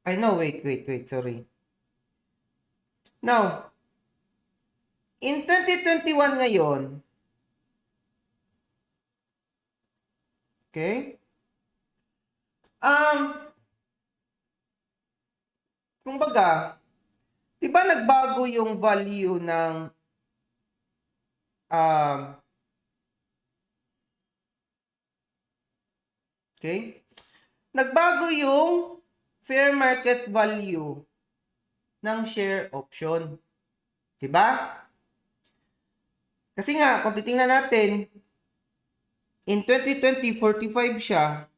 I know, wait, sorry. Now, in 2021 ngayon, okay? Kumbaga, 'di ba nagbago yung value ng um okay? Nagbago yung fair market value ng share option. 'Di ba? Kasi nga, kung titingnan natin, in 2020, 45 siya.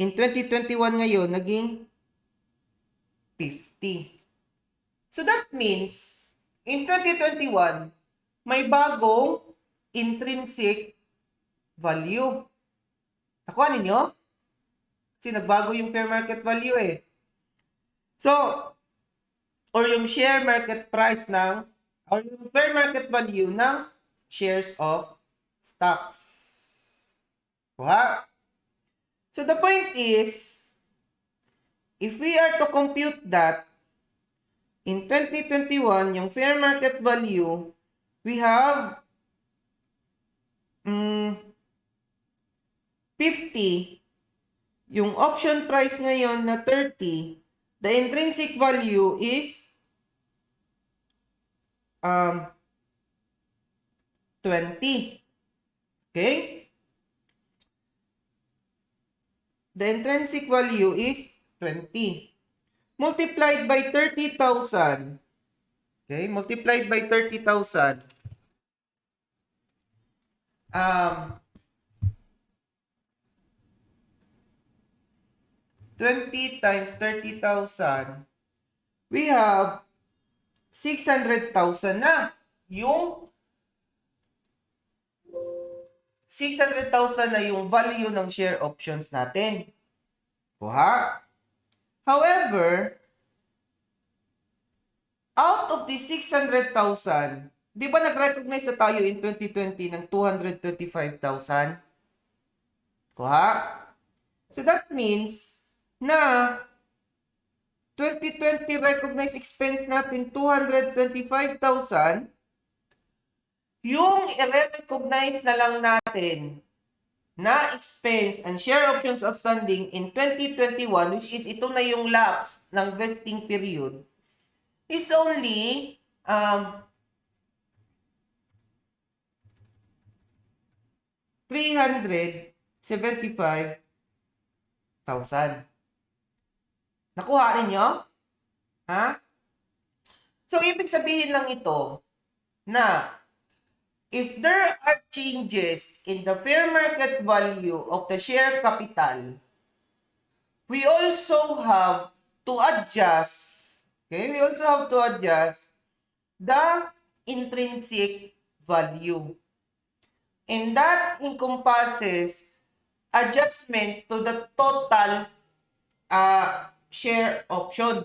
In 2021 ngayon, naging 50. So that means, in 2021, may bagong intrinsic value. Nakuha ninyo? Kasi nagbago yung fair market value eh. So, or yung share market price ng, or yung fair market value ng shares of stocks. Kuha? So the point is, if we are to compute that, in 2021, yung fair market value, we have 50. Yung option price ngayon na 30. The intrinsic value is 20. Okay? The intrinsic value is 20. Multiplied by 30,000. Okay? Multiplied by 30,000. 20 times 30,000, we have 600,000 na. Yung 600,000 na yung value ng share options natin. Kuha? However, out of the 600,000, di ba nag-recognize na tayo in 2020 ng 225,000? Kuha? So that means na 2020 recognized expense natin 225,000, yung i-recognize na lang natin na expense and share options outstanding in 2021, which is ito na yung lapse ng vesting period, is only 375,000. Nakuha ninyo? Ha? So, ibig sabihin lang ito na if there are changes in the fair market value of the share capital, we also have to adjust, okay? We also have to adjust the intrinsic value. And that encompasses adjustment to the total share option.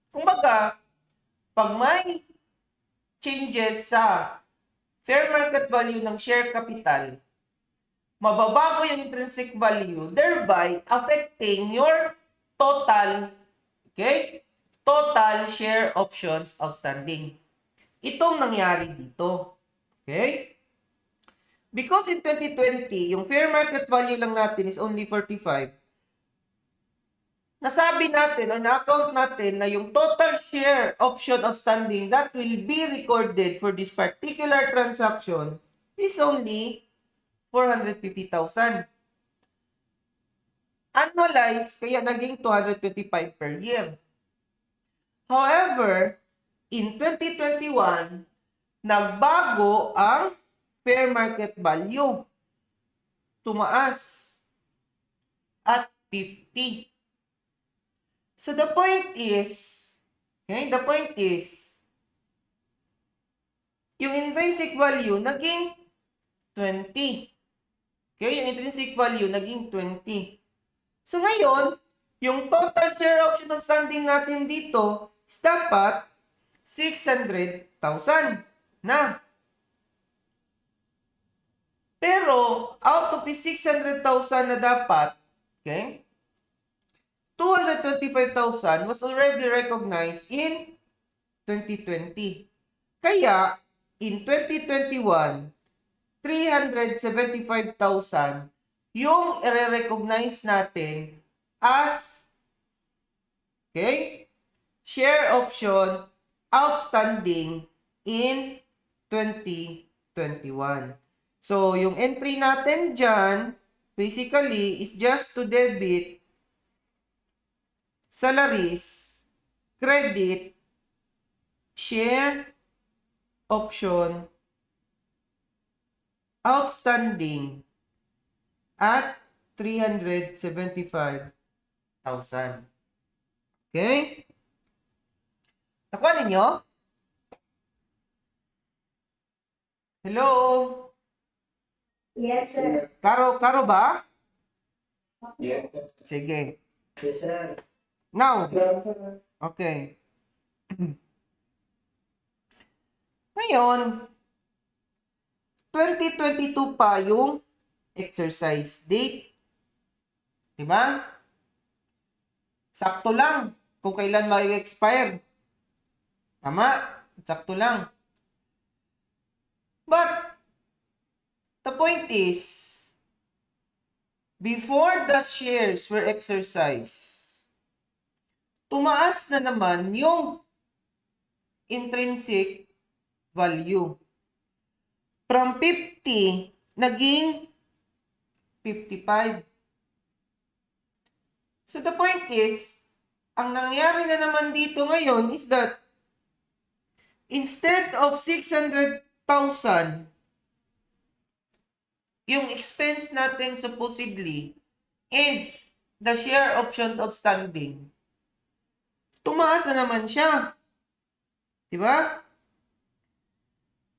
Kumbaga, pag may changes sa fair market value ng share capital, mababago yung intrinsic value, thereby affecting your total, okay? Total share options outstanding. Itong nangyari dito. Okay? Because in 2020, yung fair market value lang natin is only 45. Nasabi natin or na-account natin na yung total share option outstanding that will be recorded for this particular transaction is only 450,000. Annualized, kaya naging 225 per year. However, in 2021, nagbago ang fair market value. Tumaas at 50. So the point is, yung intrinsic value naging 20. Okay, yung intrinsic value naging 20. So ngayon, yung total share options outstanding natin dito is dapat 600,000 na. Pero, out of the 600,000 na dapat, okay, 225,000 was already recognized in 2020. Kaya, in 2021, 375,000 yung i-recognize natin as, okay, share option outstanding in 2021. So, yung entry natin dyan, basically, is just to debit salaries, credit, share option outstanding at 375,000. Okay? Nakuha ninyo? Hello? Yes, sir. Karo ba? Yes. Sige. Yes, sir. Now, okay. Ngayon, 2022 pa yung exercise date. Diba? Sakto lang kung kailan mag-expire. Tama? Sakto lang. But, the point is, before the shares were exercised, tumaas na naman yung intrinsic value. From 50, naging 55. So the point is, ang nangyari na naman dito ngayon is that instead of 600,000, yung expense natin supposedly and the share options outstanding, tumaas na naman siya. Diba?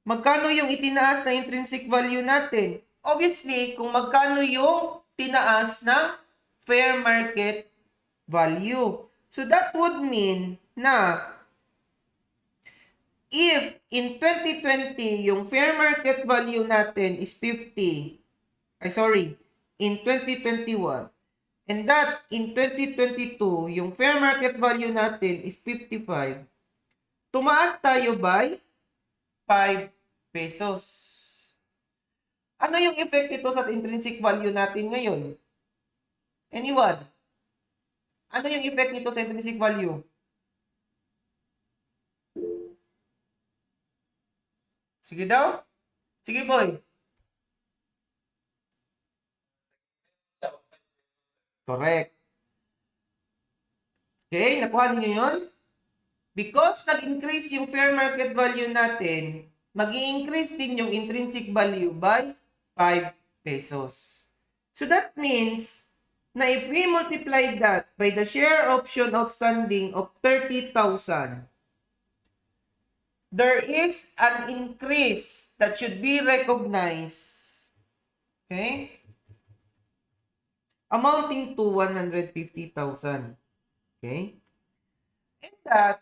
Magkano yung itinaas na intrinsic value natin? Obviously, kung magkano yung tinaas na fair market value. So that would mean na if in 2020 yung fair market value natin is 50, in 2021, and that in 2022 yung fair market value natin is 55, tumaas tayo by 5 pesos. Ano yung effect nito sa intrinsic value natin ngayon? Anyone? Ano yung effect nito sa intrinsic value? Sige daw. Sige, boy. Correct. Okay, nakuha niyo yun? Because nag-increase yung fair market value natin, mag-i-increase din yung intrinsic value by 5 pesos. So that means na if we multiply that by the share option outstanding of 30,000, there is an increase that should be recognized, okay, amounting to 150,000. Okay? And that,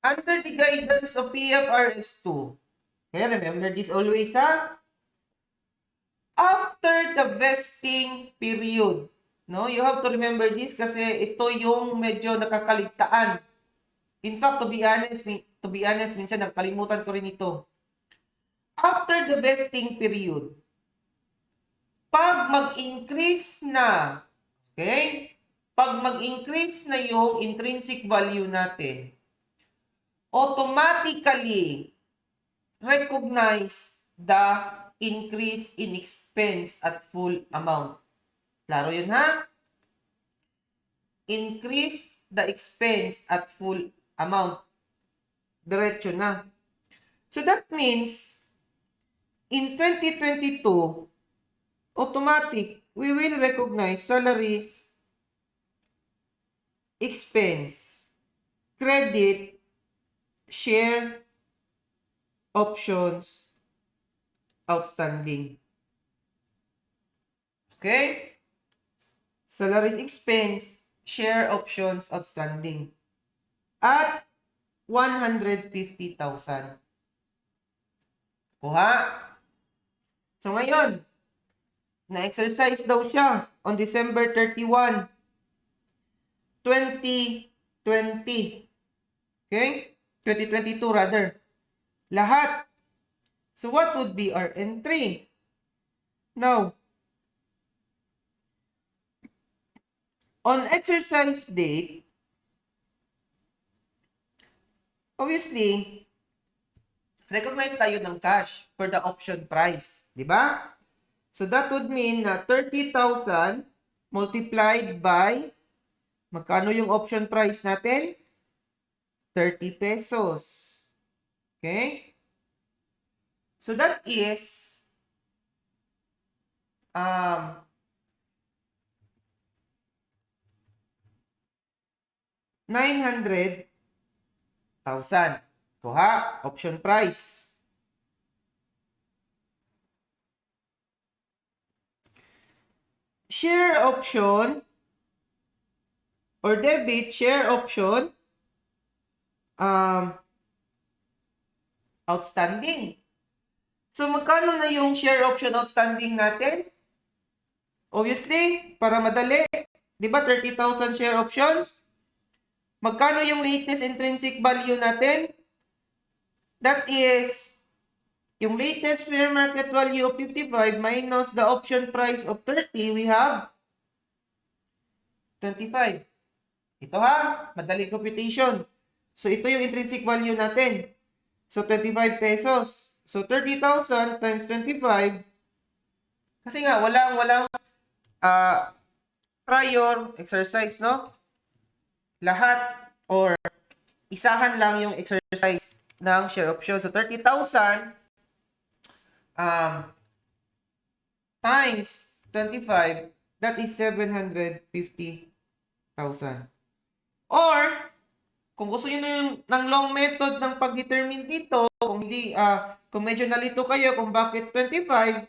under the guidance of PFRS 2, okay, remember this always, ha? After the vesting period, no, you have to remember this kasi ito yung medyo nakakaligtaan. In fact, to be honest, minsan nakalimutan ko rin ito. After the vesting period, pag mag-increase na, okay? Pag mag-increase na yung intrinsic value natin, automatically recognize the increase in expense at full amount. Klaro yun, ha? Increase the expense at full amount. Diretso na. So that means, in 2022, automatic, we will recognize salaries, expense, credit, share, options, outstanding. Okay? Salaries, expense, share, options, outstanding. At 150,000. Kuha? So ngayon, na-exercise daw siya on December 31, 2020. Okay? 2022 rather. Lahat. So what would be our entry? Now, on exercise date, obviously, recognize tayo ng cash for the option price. Di ba? So that would mean na 30,000 multiplied by, magkano yung option price natin? 30 pesos. Okay? So that is 900,000. Kuha, option price. Share option or debit share option outstanding. So magkano na yung share option outstanding natin? Obviously, para madali, 'di ba 30,000 share options? Magkano yung latest intrinsic value natin? That is yung latest fair market value of 55 minus the option price of 30, we have 25. Ito ha, madaling computation. So ito yung intrinsic value natin. So 25 pesos. So 30,000 times 25. Kasi nga walang prior exercise, no? Lahat or isahan lang yung exercise ng share option. So 30,000 times 25, that is 750,000. Or, kung gusto niyo ng long method ng pag-determine dito, kung medyo nalito kayo kung bakit 25,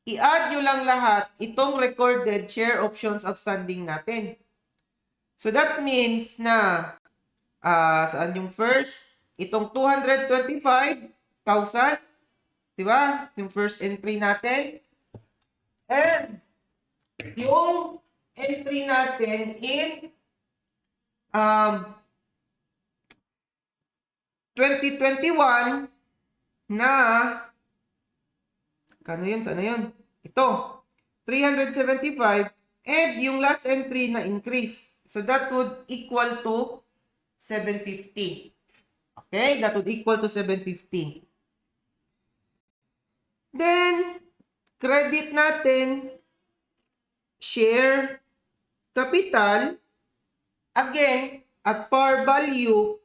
i-add nyo lang lahat itong recorded share options outstanding natin. So that means na, saan yung first? Itong 225,000, diba? Yung first entry natin. And, yung entry natin in 2021 na, kano yun? Sana yun? Ito, 375, and yung last entry na increase. So that would equal to 750. Okay? That would equal to 750. Then, credit natin, share capital, again, at par value,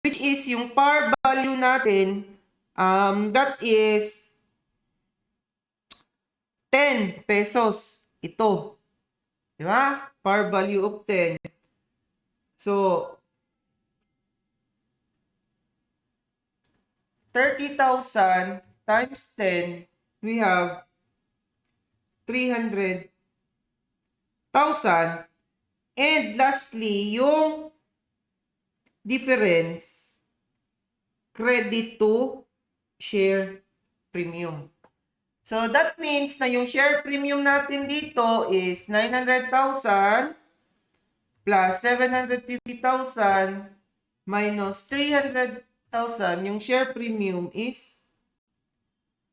which is yung par value natin, that is 10 pesos. Ito. Di ba? Par value of 10. So, 30,000 times 10, we have 300,000. And lastly, yung difference, credit to share premium. So that means na yung share premium natin dito is 900,000 plus 750,000 minus 300,000. Yung share premium is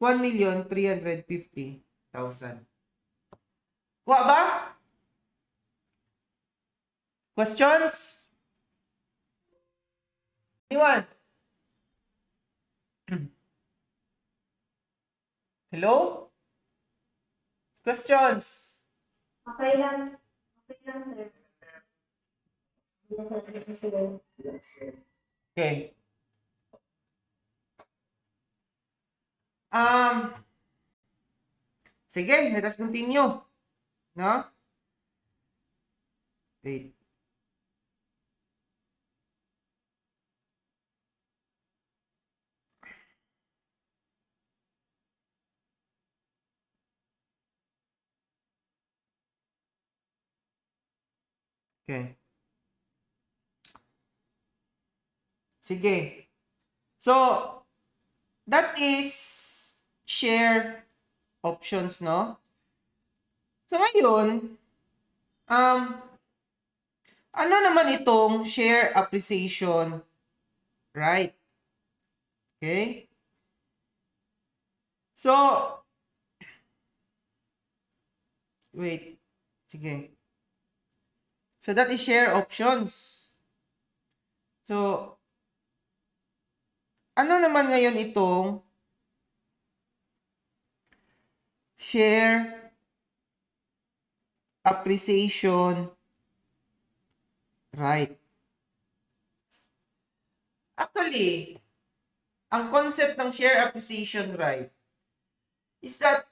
1,350,000. Kuha ba? Questions? Anyone? Hello? Questions? Okay lang. Okay lang, sir. Okay. Sige, let us continue. No? Wait. Okay. Sige. So, that is share options, no? So, ngayon, ano naman itong share appreciation right? Okay? So, wait. Sige. So, that is share options. So, ano naman ngayon itong share appreciation right? Actually, ang concept ng share appreciation right is that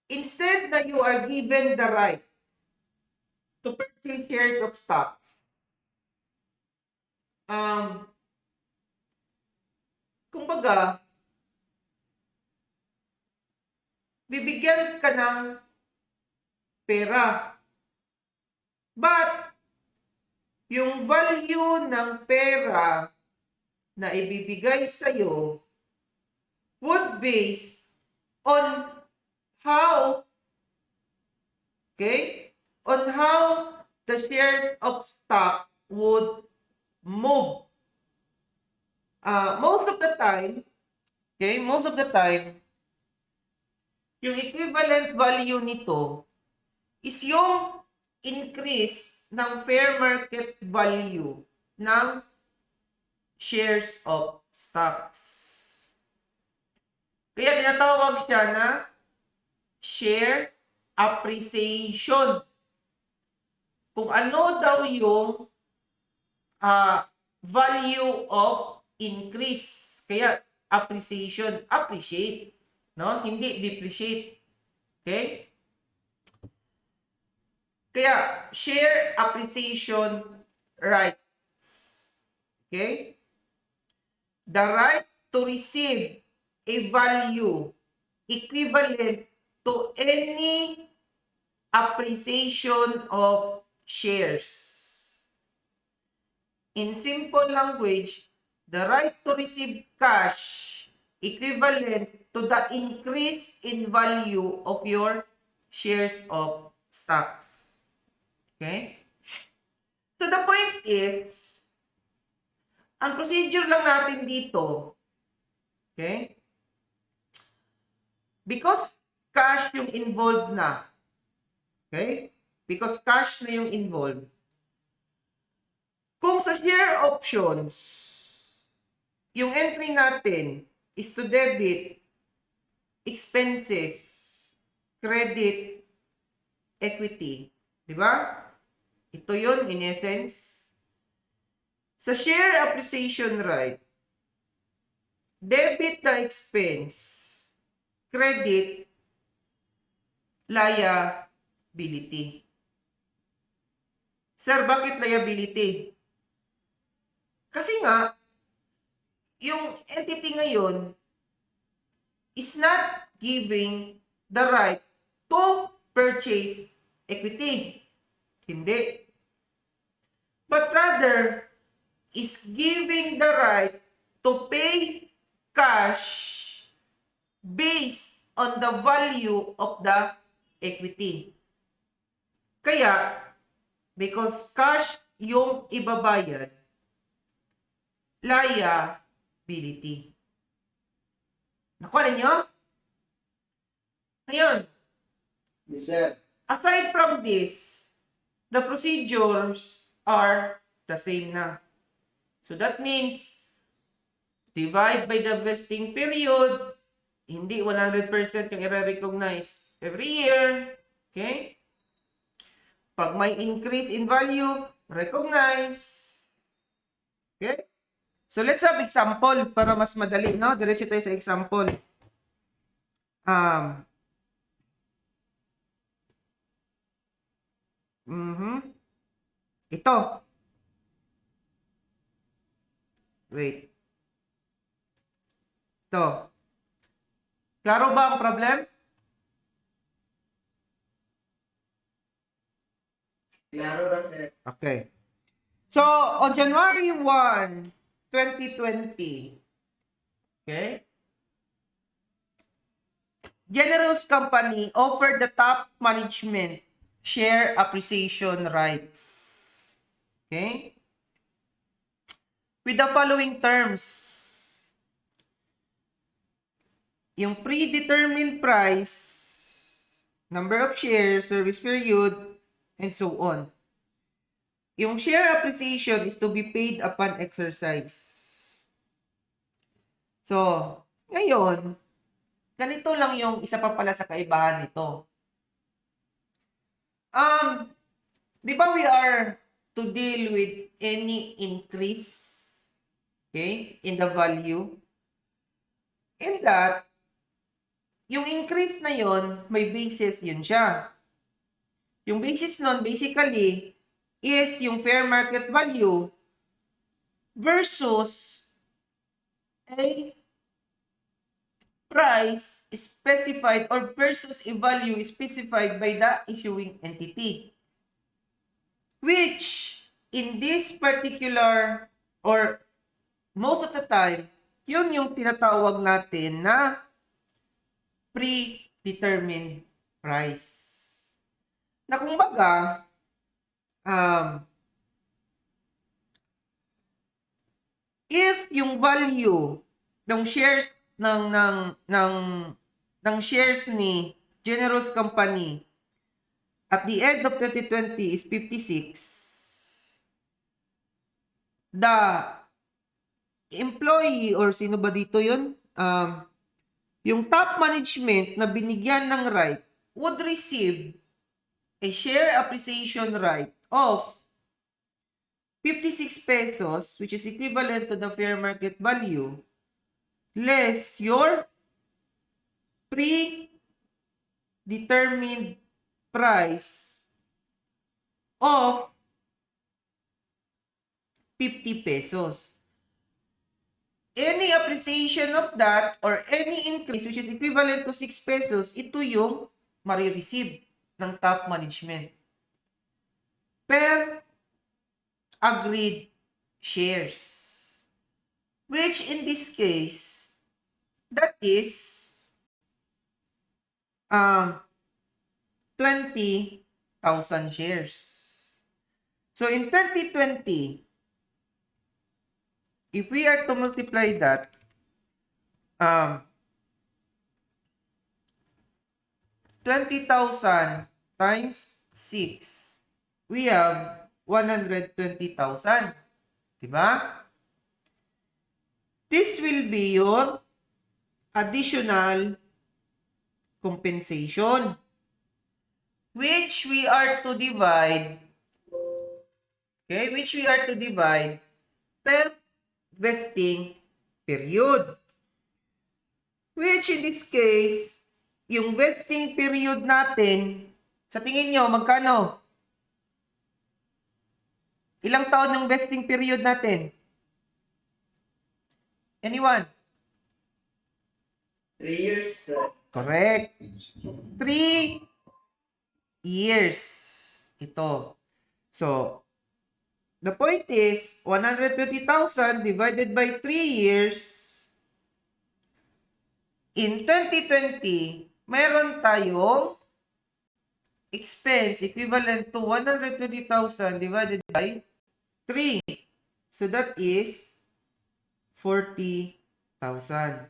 instead that you are given the right to purchase shares of stocks, kumbaga, bibigyan ka ng pera. But, yung value ng pera na ibibigay sa'yo would base on how, okay, on how the shares of stock would move. Most of the time, yung equivalent value nito is yung increase ng fair market value ng shares of stocks. Kaya tinatawag siya na share appreciation. Kung ano daw yung value of increase. Kaya appreciation, appreciate, no? Hindi depreciate. Okay? Kaya share appreciation rights. Okay? The right to receive a value equivalent to any appreciation of shares. In simple language, the right to receive cash equivalent to the increase in value of your shares of stocks. Okay? So the point is, ang procedure lang natin dito, okay? Because cash yung involved na, okay? Because cash na yung involved. Kung sa share options, yung entry natin is to debit expenses, credit, equity. Di ba? Ito yun in essence. Sa share appreciation right, debit the expense, credit, liability. Sir, bakit liability? Kasi nga, yung entity ngayon is not giving the right to purchase equity. Hindi. But rather, is giving the right to pay cash based on the value of the equity. Kaya, because cash yung ibabayad, liability. Nakuha ninyo? Ngayon, Yes, sir. aside from this, the procedures are the same na. So that means, divide by the vesting period, hindi 100% yung i-recognize every year. Okay? Pag may increase in value, recognize. Okay? So let's have example para mas madali, no? Diretso tayo sa example. Ito. Wait. Ito. Klaro ba ang problem? Klaro na, sir. Okay. So, on January 1, 2020, okay, Generous Company offered the top management share appreciation rights. Okay? With the following terms. Yung predetermined price, number of shares, service period, and so on. Yung share appreciation is to be paid upon exercise. So, ngayon, ganito lang yung isa pa pala sa kaibahan nito. Di ba we are to deal with any increase, okay, in the value? In that, yung increase na yon may basis yun siya. Yung basis nun, basically, is yung fair market value versus a price specified or versus a value specified by the issuing entity. Which, in this particular, or most of the time, yun yung tinatawag natin na predetermined price. Na kumbaga, if yung value ng shares ng shares ni Generous Company at the end of 2020 is 56, the employee or sino ba dito yun? Yung top management na binigyan ng right would receive a share appreciation right of 56 pesos, which is equivalent to the fair market value, less your predetermined price of 50 pesos. Any appreciation of that or any increase which is equivalent to 6 pesos, ito yung marireceive ng top management per agreed shares. Which in this case, that is 20,000 shares. So in 2020, if we are to multiply that, 20,000 times 6, we have 120,000. Diba? This will be your additional compensation, which we are to divide, per vesting period. Which in this case, yung vesting period natin, sa tingin nyo, magkano? Ilang taon yung vesting period natin? Anyone? 3 years, sir. Correct. 3 years. Ito. So, the point is, 120,000 divided by 3 years, in 2020, meron tayong expense equivalent to 120,000 divided by 3. So, that is 40,000.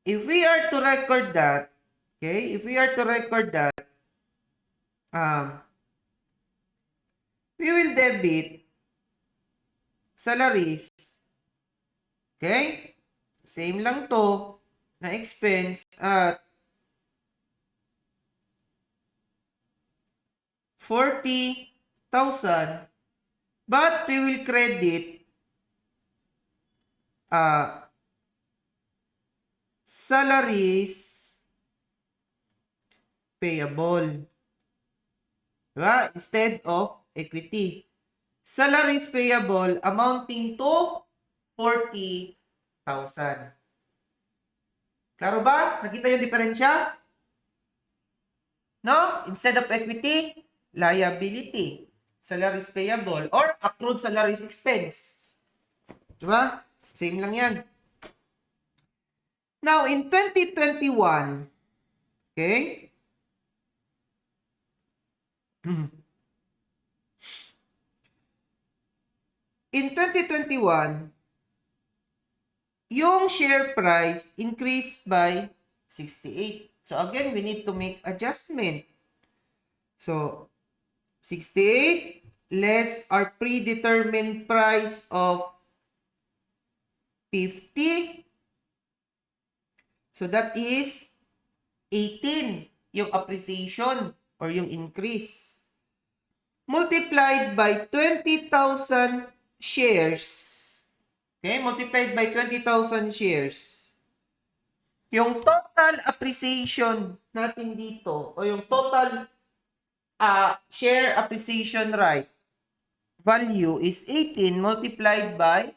If we are to record that, okay, we will debit salaries, okay? Same lang to na expense at 40,000, but we will credit salaries payable. Diba? Instead of equity. Salaries payable amounting to 40,000. Klaro ba? Nakita yung diferensya? No? Instead of equity, liability. Salaries payable or accrued salaries expense. Diba? Same lang yan. Now, in 2021, okay? In 2021, yung share price increased by 68. So again, we need to make adjustment. So 68 less our predetermined price of 50. So that is 18 yung appreciation or yung increase. Multiplied by 20,000 shares. Okay, multiplied by 20,000 shares. Yung total appreciation natin dito o yung total share appreciation right value is 18 multiplied by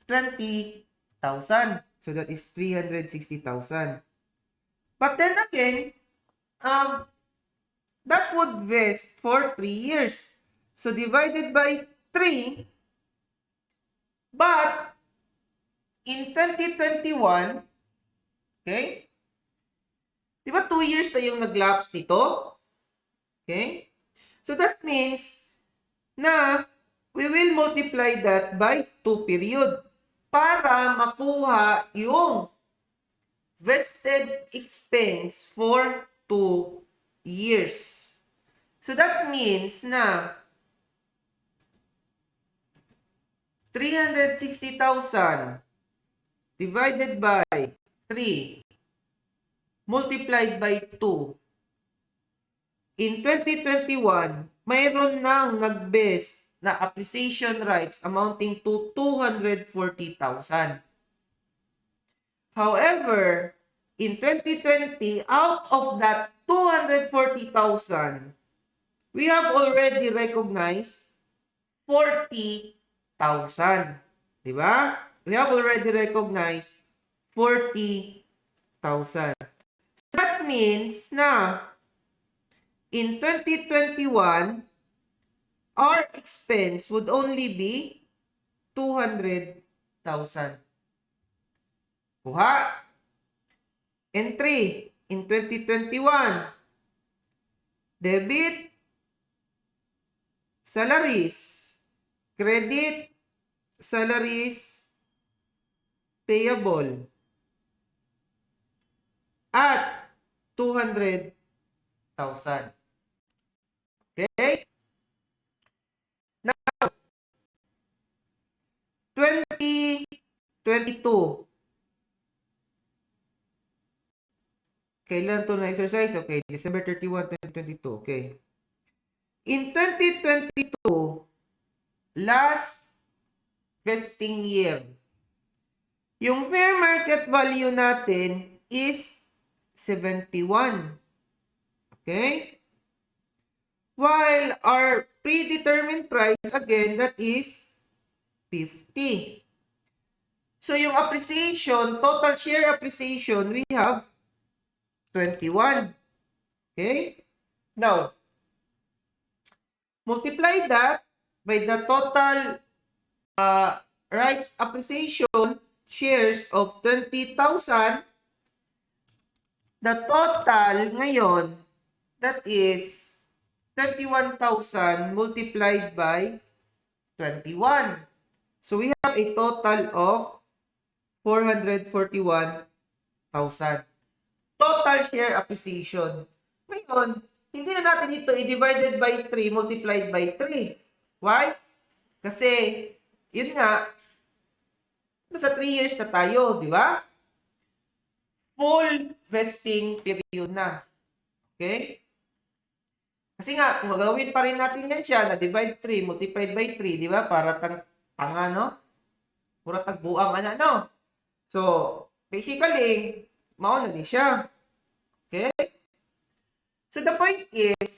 20,000. So that is 360,000. But then again, that would vest for 3 years. So divided by 3, but in 2021, okay? Di ba 2 years na yung nag-lapse nito? Okay? So that means na we will multiply that by 2 period para makuha yung vested expense for 2 years. So that means na 360,000 divided by 3 multiplied by 2. In 2021, mayroon nang nag-vest na appreciation rights amounting to 240,000. However, in 2020, out of that 240,000, we have already recognized 40,000. Diba? We have already recognized 40,000. That means na in 2021, our expense would only be 200,000. Kuha. Entry in 2021. Debit salaries. Credit salaries payable. At 200,000. Okay? Now, 2022. Kailan to na exercise? Okay, December 31, 2022. Okay. In 2022, last vesting year, yung fair market value natin is 71. Okay? While our predetermined price, again, that is 50. So, yung appreciation, total share appreciation, we have 21. Okay? Now, multiply that by the total rights appreciation shares of 20,000. The total ngayon, that is 21,000 multiplied by 21. So, we have a total of 441,000. Total share appreciation. Ngayon, hindi na natin ito i-divided by 3 multiplied by 3. Why? Kasi, yun nga, nasa 3 years na tayo, di ba? Full vesting period na. Okay? Kasi nga, kung gagawin pa rin natin yan siya, na divide 3, multiplied by 3, di ba? Para tanga, no? Pura tagbuang, no? So, basically, mauna din siya. Okay? So, the point is,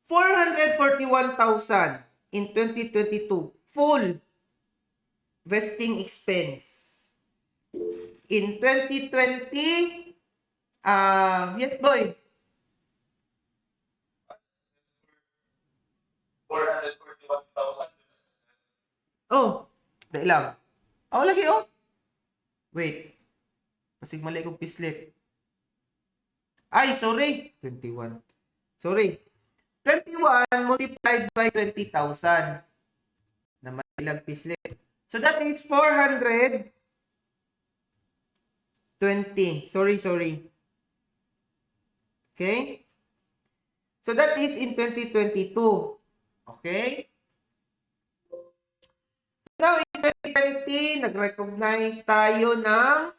441,000 in 2022, full vesting expense. In 2020, yes, boy. 441,000. Oh, dahil lang. Lagi, Wait. Pasig mali kong pislit. Ay, sorry. 21. Sorry. 21 multiplied by 20,000. Na mali pislit. So, that is 420. Sorry. Okay? So, that is in 2022. Okay? Now, in 2020, nag-recognize tayo ng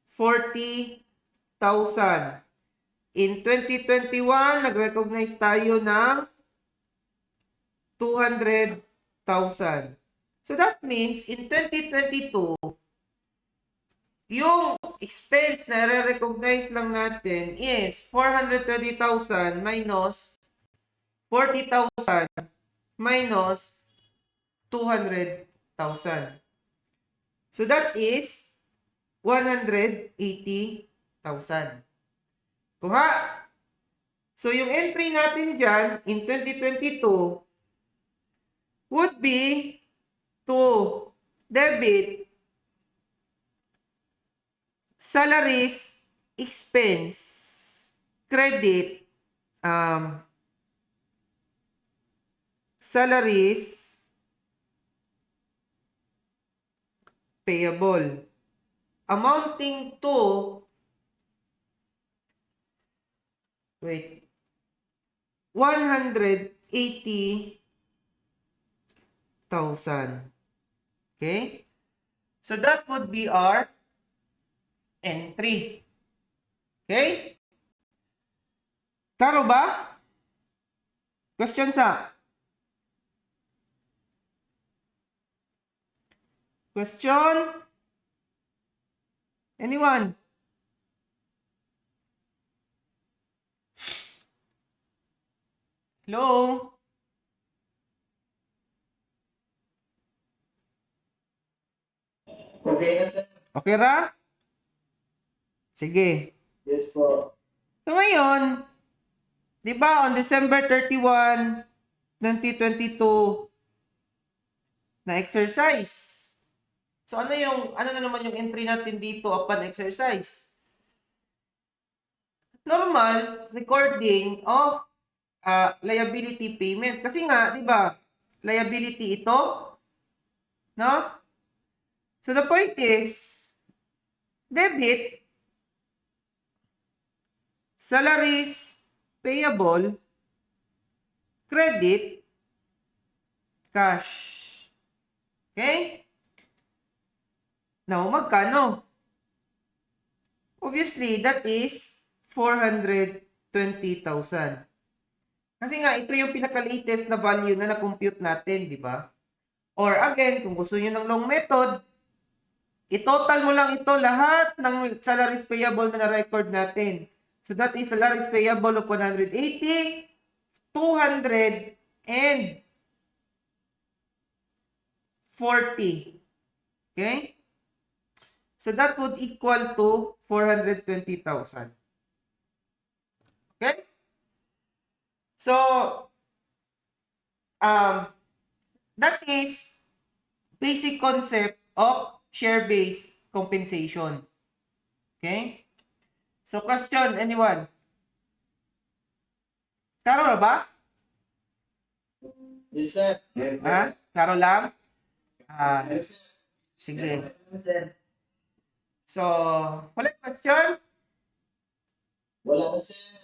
40,000. In 2021, nag-recognize tayo ng 200,000. So, that means, in 2022, yung expense na re-recognize lang natin is 420,000 minus 40,000 minus 200,000. So, that is 180,000. Kuha? So, yung entry natin dyan in 2022 would be to debit salaries expense credit salaries payable amounting to 180,000. Okay? So that would be our entry. Okay? Klaro ba? Question sa? Question? Anyone? Hello? Okay na, sir. Okay ra? Sige. Yes po. So ngayon, di ba on December 31, 2022, na exercise. So ano na naman yung entry natin dito upon exercise? Normal recording of liability payment. Kasi nga, di ba, liability ito, no? So the point is, debit salaries payable, credit cash. Okay? Now, magkano? Obviously, that is 420,000. Kasi nga, ito yung pinaka-latest na value na na-compute natin, di ba? Or again, kung gusto nyo ng long method, i-total mo lang ito lahat ng salaries payable na na-record natin. So, that is salaries payable of 180, 200, and 40. Okay? So, that would equal to 420,000. Okay? So, that is basic concept of share-based compensation. Okay? So, question, anyone? Klaro na ba? Yes, sir. Ha? Klaro lang? Yes, sir. Sige. Yes, sir. So, wala question? Wala na, sir.